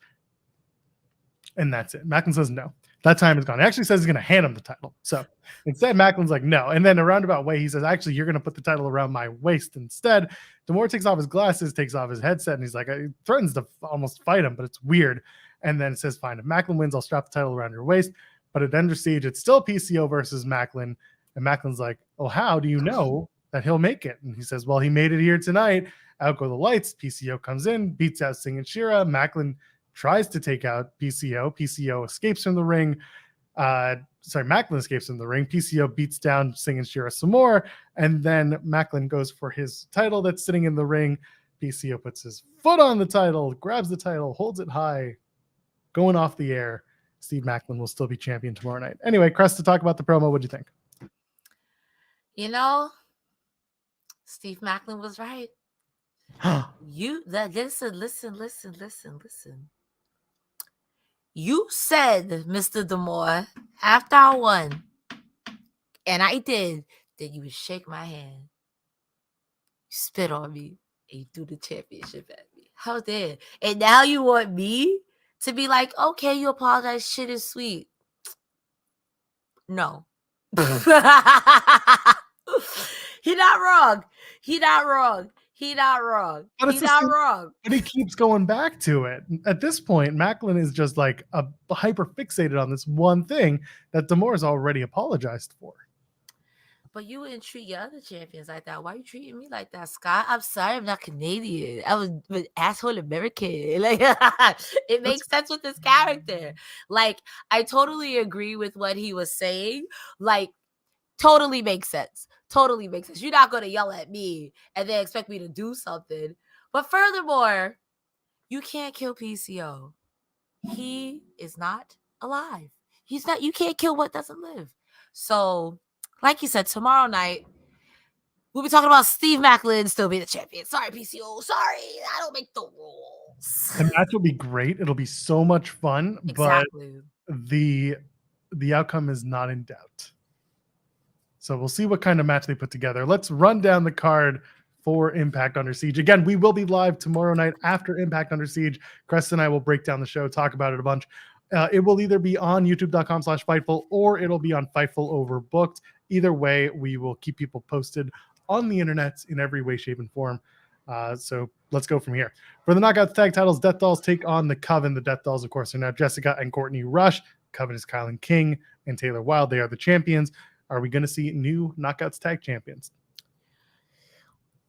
And that's it. Macklin says no. That time is gone. He actually says he's going to hand him the title. So instead, Macklin's like, no. And then a roundabout way, he says, actually, you're going to put the title around my waist instead. D'Amore takes off his glasses, takes off his headset, and he's like, he threatens to almost fight him, but it's weird. And then it says, fine, if Macklin wins, I'll strap the title around your waist. But at Under Siege, it's still PCO versus Macklin. And Macklin's like, oh, how do you know that he'll make it? And he says, well, he made it here tonight. Out go the lights. PCO comes in, beats out Singh and Shira. Macklin tries to take out PCO. PCO escapes from the ring. Macklin escapes from the ring. PCO beats down Singh and Shira some more. And then Macklin goes for his title that's sitting in the ring. PCO puts his foot on the title, grabs the title, holds it high, going off the air. Steve Macklin will still be champion tomorrow night. Anyway, Cresta, talk about the promo. What'd you think? You know, Steve Macklin was right. Listen. You said, Mr. D'Amore, after I won, and I did, that you would shake my hand, you spit on me, and you threw the championship at me. How dare? And now you want me to be like, okay, you apologize, shit is sweet. No. He not wrong. But he keeps going back to it. At this point, Macklin is just like hyper fixated on this one thing that D'Amore's already apologized for. But you wouldn't treat your other champions like that. Why are you treating me like that, Scott? I'm sorry, I'm not Canadian. I was an asshole American. Like, it makes sense with this character. Like, I totally agree with what he was saying. Like, totally makes sense. You're not going to yell at me and then expect me to do something. But furthermore, you can't kill PCO. He is not alive. He's not. You can't kill what doesn't live. So, like you said, tomorrow night, we'll be talking about Steve Macklin still being the champion. Sorry, PCO. Sorry, I don't make the rules. The match will be great. It'll be so much fun. Exactly. But the outcome is not in doubt. So we'll see what kind of match they put together. Let's run down the card for Impact Under Siege. Again, we will be live tomorrow night after Impact Under Siege. Cresta and I will break down the show, talk about it a bunch. It will either be on youtube.com/Fightful or it'll be on Fightful Overbooked. Either way, we will keep people posted on the internet in every way, shape, and form. So let's go from here. For the Knockouts Tag Titles, Death Dolls take on the Coven. The Death Dolls, of course, are now Jessicka and Courtney Rush. Coven is Callihan King and Taylor Wilde. They are the champions. Are we going to see new Knockouts Tag Champions?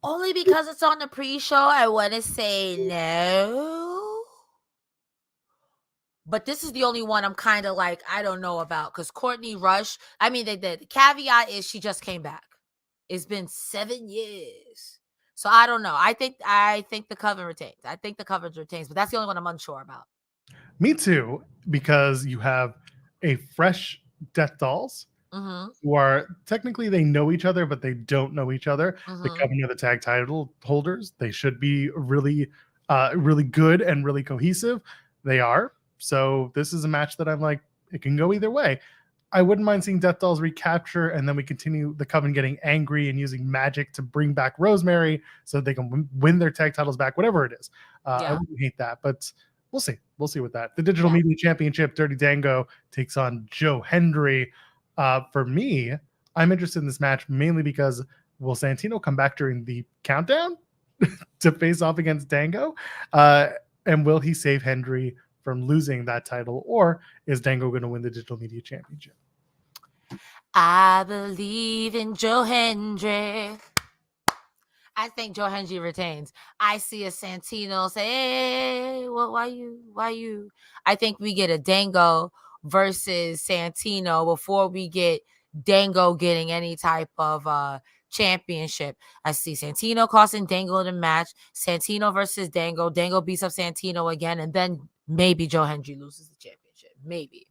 Only because it's on the pre-show, I want to say no. But this is the only one I'm kind of like, I don't know about. Because Courtney Rush, I mean, the caveat is she just came back. It's been 7 years. So I don't know. I think the Coven retains. I think the Coven retains. But that's the only one I'm unsure about. Me too, because you have a fresh Death Dolls who are technically they know each other, but they don't know each other. The Coven are the tag title holders. They should be really, really good and really cohesive. They are. So this is a match that I'm like, it can go either way. I wouldn't mind seeing Death Dolls recapture, and then we continue the Coven getting angry and using magic to bring back Rosemary so they can win their tag titles back, whatever it is. I wouldn't hate that, but we'll see. We'll see with that. The Digital Media Championship, Dirty Dango takes on Joe Hendry. For me, I'm interested in this match mainly because will Santino come back during the countdown to face off against Dango? And will he save Hendry from losing that title, or is Dango going to win the Digital Media Championship? I believe in Joe Hendry. I think Joe Hendry retains. I see a Santino say, hey, well, why you? I think we get a Dango versus Santino before we get Dango getting any type of championship. I see Santino costing Dango the match. Santino versus Dango. Dango beats up Santino again, and then maybe Joe Hendry loses the championship. Maybe.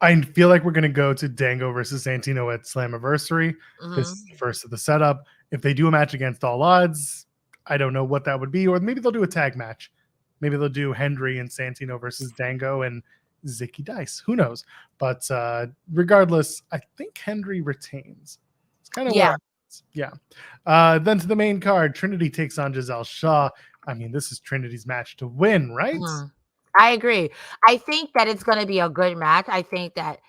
I feel like we're going to go to Dango versus Santino at Slammiversary. This is the first of the setup. If they do a match against All Odds, I don't know what that would be. Or maybe they'll do a tag match. Maybe they'll do Hendry and Santino versus Dango and Zicky Dice. Who knows? But regardless, I think Hendry retains. It's kind of then to the main card, Trinity takes on Giselle Shaw. I mean, this is Trinity's match to win, right? I agree. I think that it's going to be a good match. I think that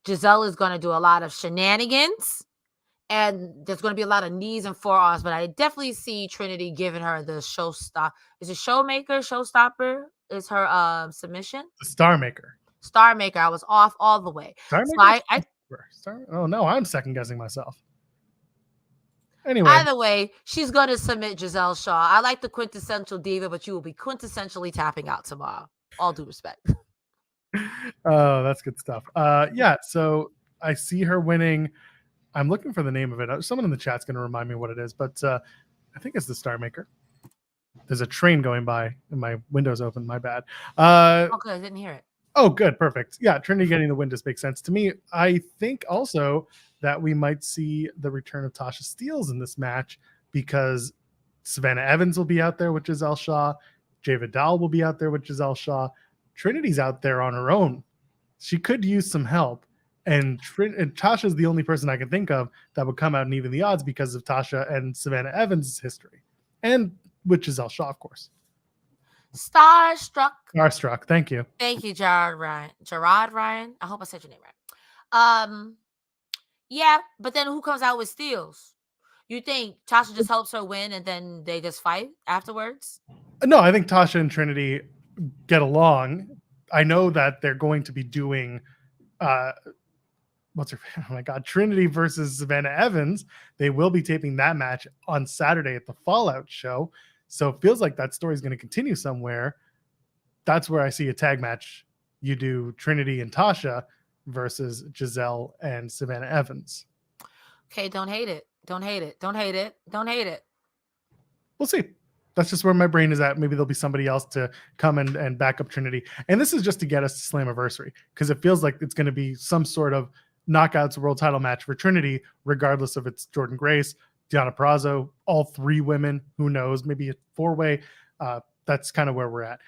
Giselle is going to do a lot of shenanigans, and there's going to be a lot of knees and forearms, but I definitely see Trinity giving her the showstopper. Is it showstopper? Is her submission? The Star Maker. I was off all the way. Oh, no, I'm second guessing myself. Anyway. Either way, she's going to submit Giselle Shaw. I like the quintessential diva, but you will be quintessentially tapping out tomorrow. All due respect. Oh, that's good stuff. So I see her winning. I'm looking for the name of it. Someone in the chat's going to remind me what it is, but I think it's the Star Maker. There's a train going by and my window's open. My bad. Okay, I didn't hear it. Oh, good. Perfect. Yeah, Trinity getting the win just makes sense to me. I think also that we might see the return of Tasha Steelz in this match because Savannah Evans will be out there with Giselle Shaw. Jay Vidal will be out there with Giselle Shaw. Trinity's out there on her own. She could use some help. And Tasha's the only person I can think of that would come out and even the odds because of Tasha and Savannah Evans' history. And with Giselle Shaw, of course. Starstruck. Thank you. Thank you, Gerard Ryan. I hope I said your name right. Yeah, but then who comes out with Steelz? You think Tasha just helps her win and then they just fight afterwards? No, I think Tasha and Trinity get along. I know that they're going to be doing Trinity versus Savannah Evans. They will be taping that match on Saturday at the Fallout show. So it feels like that story is going to continue somewhere. That's where I see a tag match. You do Trinity and Tasha versus Giselle and Savannah Evans. Okay, don't hate it. We'll see. That's just where my brain is at. Maybe there'll be somebody else to come and back up Trinity. And this is just to get us to Slammiversary because it feels like it's going to be some sort of knockouts world title match for Trinity, regardless if it's Jordynne Grace, Deonna Purrazzo, all three women. Who knows? Maybe a four-way. That's kind of where we're at.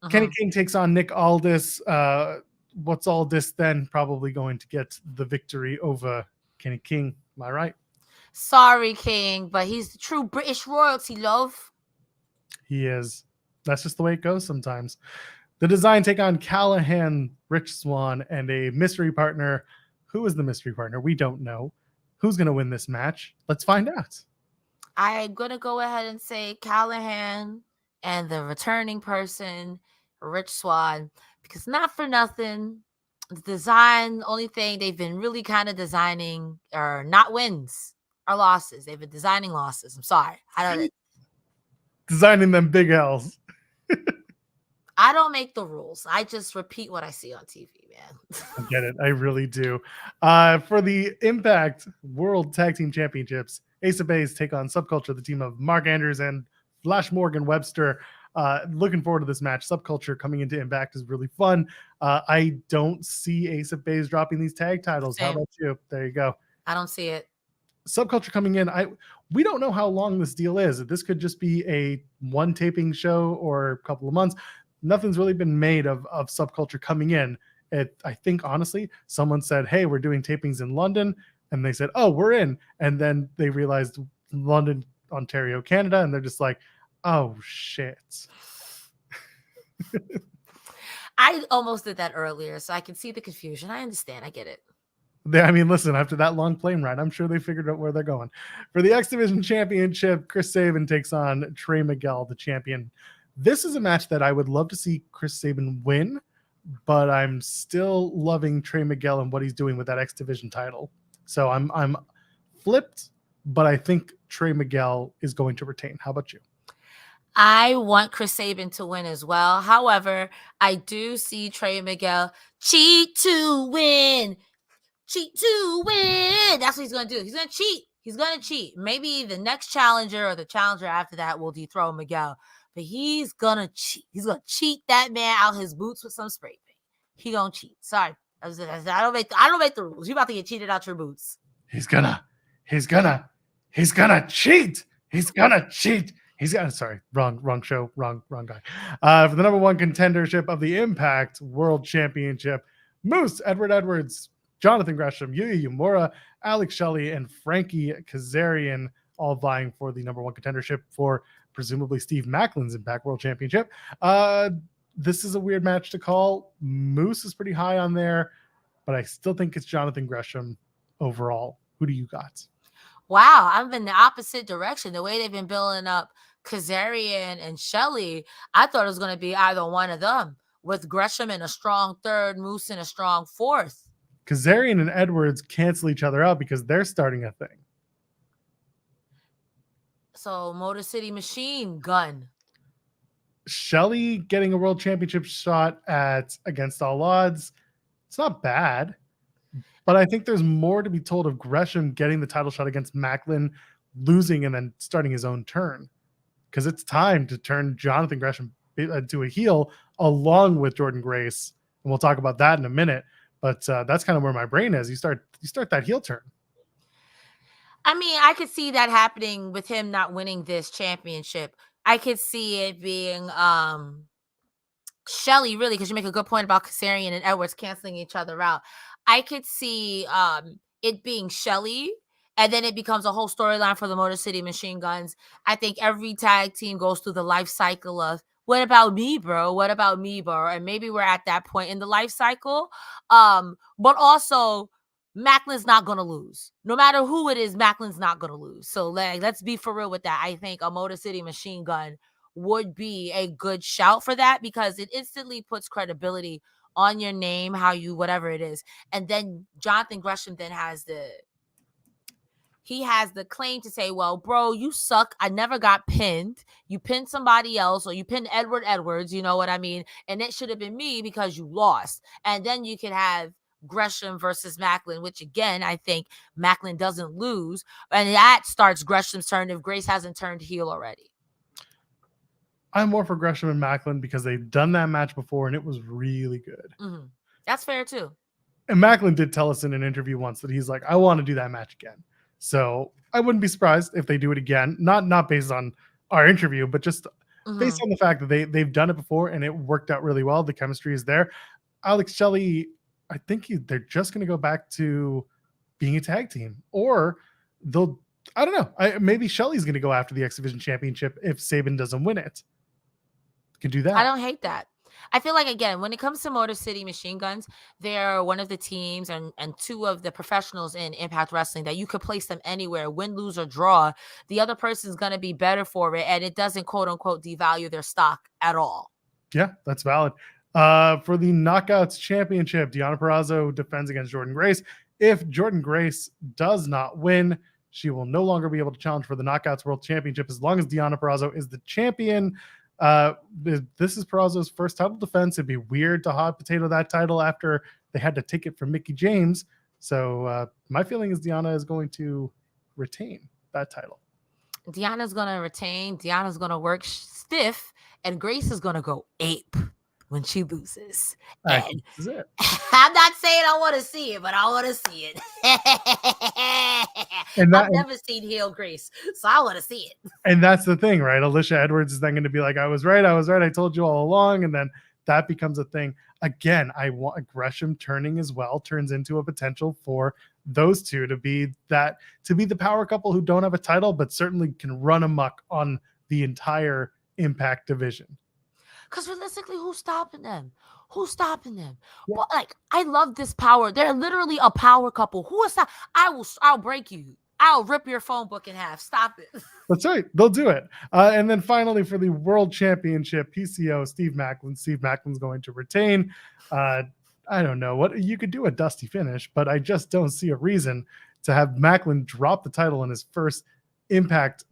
Kenny King takes on Nick Aldis. What's Aldis then? Probably going to get the victory over Kenny King. Am I right? Sorry, King, but he's the true British royalty, love. He is. That's just the way it goes sometimes. The Design take on Callahan, Rich Swann, and a mystery partner. Who is the mystery partner? We don't know. Who's going to win this match? Let's find out. I'm going to go ahead and say Callahan and the returning person, Rich Swann, because not for nothing, the design, the only thing they've been really kind of designing are not wins, are losses. They've been designing losses. I'm sorry. I don't designing them big L's. I don't make the rules. I just repeat what I see on TV, man. I get it. I really do. For the Impact World Tag Team Championships, Ace of Base take on Subculture, the team of Mark Andrews and Flash Morgan Webster. Looking forward to this match. Subculture coming into Impact is really fun. I don't see Ace of Base dropping these tag titles. Same. How about you? There you go. I don't see it. Subculture coming in. We don't know how long this deal is. This could just be a one taping show or a couple of months. Nothing's really been made of Subculture coming in. I think, honestly, someone said, hey, we're doing tapings in London. And they said, oh, we're in. And then they realized London, Ontario, Canada. And they're just like, oh, shit. I almost did that earlier, so I can see the confusion. I understand. I get it. I mean, listen, after that long plane ride, I'm sure they figured out where they're going. For the X Division Championship, Chris Sabin takes on Trey Miguel, the champion. This is a match that I would love to see Chris Sabin win, but I'm still loving Trey Miguel and what he's doing with that X Division title. So I'm flipped, but I think Trey Miguel is going to retain. How about you? I want Chris Sabin to win as well. However, I do see Trey Miguel cheat to win. Cheat to win. That's what he's going to do. He's going to cheat. He's going to cheat. Maybe the next challenger or the challenger after that will dethrone Miguel. But he's gonna cheat. He's gonna cheat that man out his boots with some spray paint. He gonna cheat. Sorry, I don't make the rules. You about to get cheated out your boots. He's gonna cheat. Sorry, wrong show, wrong guy. For the number one contendership of the Impact World Championship, Moose, Edward Edwards, Jonathan Gresham, Yuya Uemura, Alex Shelley, and Frankie Kazarian all vying for the number one contendership for presumably Steve Macklin's Impact World Championship. This is a weird match to call. Moose is pretty high on there, but I still think it's Jonathan Gresham overall. Who do you got? Wow, I'm in the opposite direction. The way they've been building up Kazarian and Shelley, I thought it was going to be either one of them, with Gresham in a strong third, Moose in a strong fourth. Kazarian and Edwards cancel each other out because they're starting a thing. So, Motor City Machine Gun. Shelley getting a world championship shot at Against All Odds. It's not bad, but I think there's more to be told of Gresham getting the title shot against Macklin, losing, and then starting his own turn. Because it's time to turn Jonathan Gresham into a heel along with Jordynne Grace. And we'll talk about that in a minute. But that's kind of where my brain is. You start that heel turn. I mean, I could see that happening with him not winning this championship. I could see it being Shelley, really, because you make a good point about Kazarian and Edwards canceling each other out. I could see it being Shelley, and then it becomes a whole storyline for the Motor City Machine Guns. I think every tag team goes through the life cycle of, what about me, bro? What about me, bro? And maybe we're at that point in the life cycle. But also, Macklin's not going to lose. No matter who it is, Macklin's not going to lose. So let's be for real with that. I think a Motor City Machine Gun would be a good shout for that, because it instantly puts credibility on your name, how you, whatever it is. And then Jonathan Gresham then has the claim to say, well, bro, you suck. I never got pinned. You pinned somebody else, or you pinned Edward Edwards, you know what I mean? And it should have been me because you lost. And then you can have Gresham versus Macklin, which again, I think Macklin doesn't lose. And that starts Gresham's turn if Grace hasn't turned heel already. I'm more for Gresham and Macklin because they've done that match before and it was really good. Mm-hmm. That's fair too. And Macklin did tell us in an interview once that he's like, I want to do that match again. So I wouldn't be surprised if they do it again. Not based on our interview, but just based on the fact that they've done it before and it worked out really well. The chemistry is there. Alex Shelley, I think they're just going to go back to being a tag team, or I don't know. Maybe Shelley's going to go after the X Division Championship if Sabin doesn't win it. Can do that. I don't hate that. I feel like, again, when it comes to Motor City Machine Guns, they're one of the teams and two of the professionals in Impact Wrestling that you could place them anywhere, win, lose, or draw. The other person's going to be better for it, and it doesn't, quote unquote, devalue their stock at all. Yeah, that's valid. For the Knockouts Championship, Deonna Purrazzo defends against Jordynne Grace. If Jordynne Grace does not win, she will no longer be able to challenge for the Knockouts World Championship as long as Deonna Purrazzo is the champion. This is Purrazzo's first title defense. It'd be weird to hot potato that title after they had to take it from Mickie James. So my feeling is Deonna is going to retain that title. Deonna's going to retain. Deonna's going to work stiff, and Grace is going to go ape when she loses. And this is it. I'm not saying I want to see it, but I want to see it. I've never seen heel Grace, so I want to see it. And that's the thing, right? Alisha Edwards is then going to be like, I was right. I told you all along. And then that becomes a thing. Again, I want Gresham turning as well turns into a potential for those two to be the power couple who don't have a title, but certainly can run amok on the entire Impact division. Because realistically, who's stopping them? Who's stopping them? Yeah. Well, like, I love this power. They're literally a power couple. Who is that? I'll break you. I'll rip your phone book in half. Stop it. That's right. They'll do it. And then finally for the World Championship, PCO, Steve Macklin. Steve Macklin's going to retain. I don't know what you could do a dusty finish, but I just don't see a reason to have Macklin drop the title in his first Impact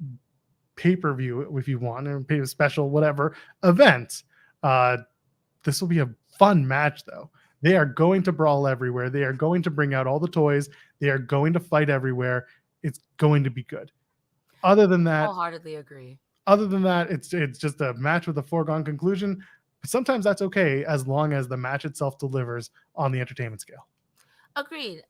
pay-per-view, if you want, or pay special, whatever event. This will be a fun match, though. They are going to brawl everywhere. They are going to bring out all the toys. They are going to fight everywhere. It's going to be good. Other than that, wholeheartedly agree. Other than that, it's just a match with a foregone conclusion. But sometimes that's okay as long as the match itself delivers on the entertainment scale. Agreed.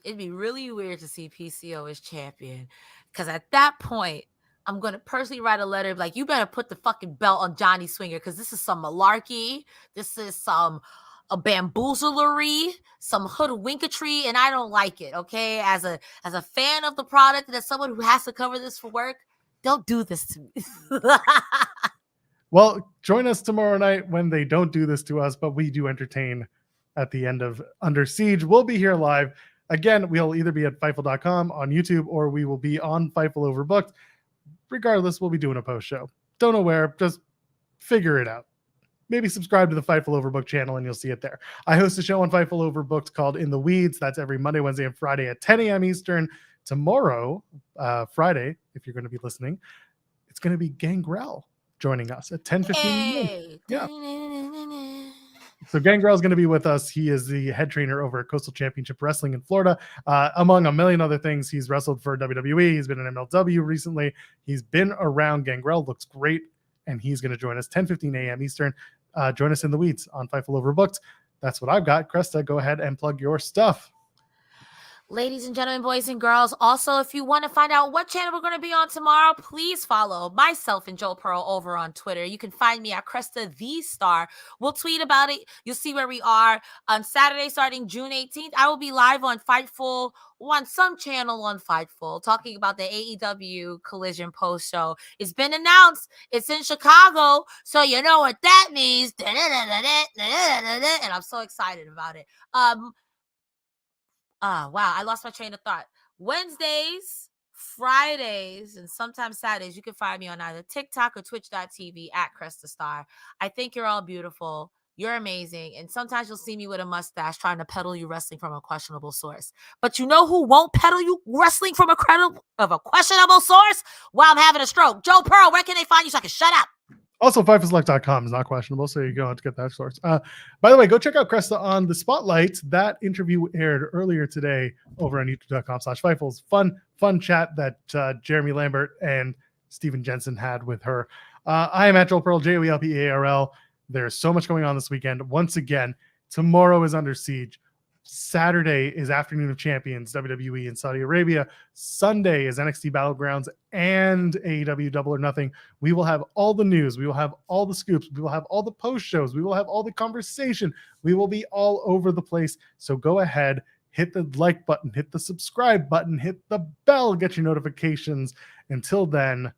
It'd be really weird to see PCO as champion, because at that point, I'm going to personally write a letter like, you better put the fucking belt on Johnny Swinger, because this is some malarkey. This is a bamboozlery, some hoodwinkatry, and I don't like it, okay? As a fan of the product and as someone who has to cover this for work, don't do this to me. Well, join us tomorrow night when they don't do this to us, but we do entertain at the end of Under Siege. We'll be here live. Again, we'll either be at Fightful.com on YouTube, or we will be on Fightful Overbooked. Regardless, we'll be doing a post show. Don't know where, just figure it out. Maybe subscribe to the Fightful Overbooked channel and you'll see it there. I host a show on Fightful Overbooked called In the Weeds. That's every Monday, Wednesday, and Friday at 10 a.m. Eastern. Tomorrow, Friday, if you're going to be listening, it's going to be Gangrel joining us at 10:15. Hey. Yeah. So Gangrel is going to be with us. He is the head trainer over at Coastal Championship Wrestling in Florida. Among a million other things, he's wrestled for WWE. He's been in MLW recently. He's been around. Gangrel looks great, and he's going to join us 10:15 a.m. Eastern. Join us in the weeds on Fightful Overbooked. That's what I've got. Cresta, go ahead and plug your stuff. Ladies and gentlemen, boys and girls, also, if you want to find out what channel we're going to be on tomorrow, please follow myself and Joel Pearl over on Twitter. You can find me at Cresta the Starr. We'll tweet about it. You'll see where we are. On Saturday, starting June 18th, I will be live on Fightful, on some channel on Fightful, talking about the AEW Collision post show. It's been announced. It's in Chicago, so you know what that means. And I'm so excited about it. Wow, I lost my train of thought. Wednesdays, Fridays, and sometimes Saturdays, you can find me on either TikTok or Twitch.tv at Cresta Starr. I think you're all beautiful. You're amazing. And sometimes you'll see me with a mustache trying to peddle you wrestling from a questionable source. But you know who won't peddle you wrestling from a questionable source? While I'm having a stroke. Joe Pearl, where can they find you so I can shut up? Also, FightfulSelect.com is not questionable, so you go to get that source. By the way, go check out Cresta on The Spotlight. That interview aired earlier today over on youtube.com/Fightful's fun chat that Jeremy Lambert and Steven Jensen had with her. I am at Joel Pearl, JOELPEARL. There's so much going on this weekend. Once again, tomorrow is Under Siege. Saturday is Afternoon of Champions, WWE in Saudi Arabia. Sunday is NXT Battlegrounds and AEW Double or Nothing. We will have all the news. We will have all the scoops. We will have all the post shows. We will have all the conversation. We will be all over the place. So go ahead, hit the like button, hit the subscribe button, hit the bell, get your notifications. Until then,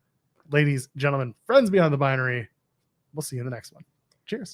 ladies, gentlemen, friends beyond the binary, we'll see you in the next one. Cheers.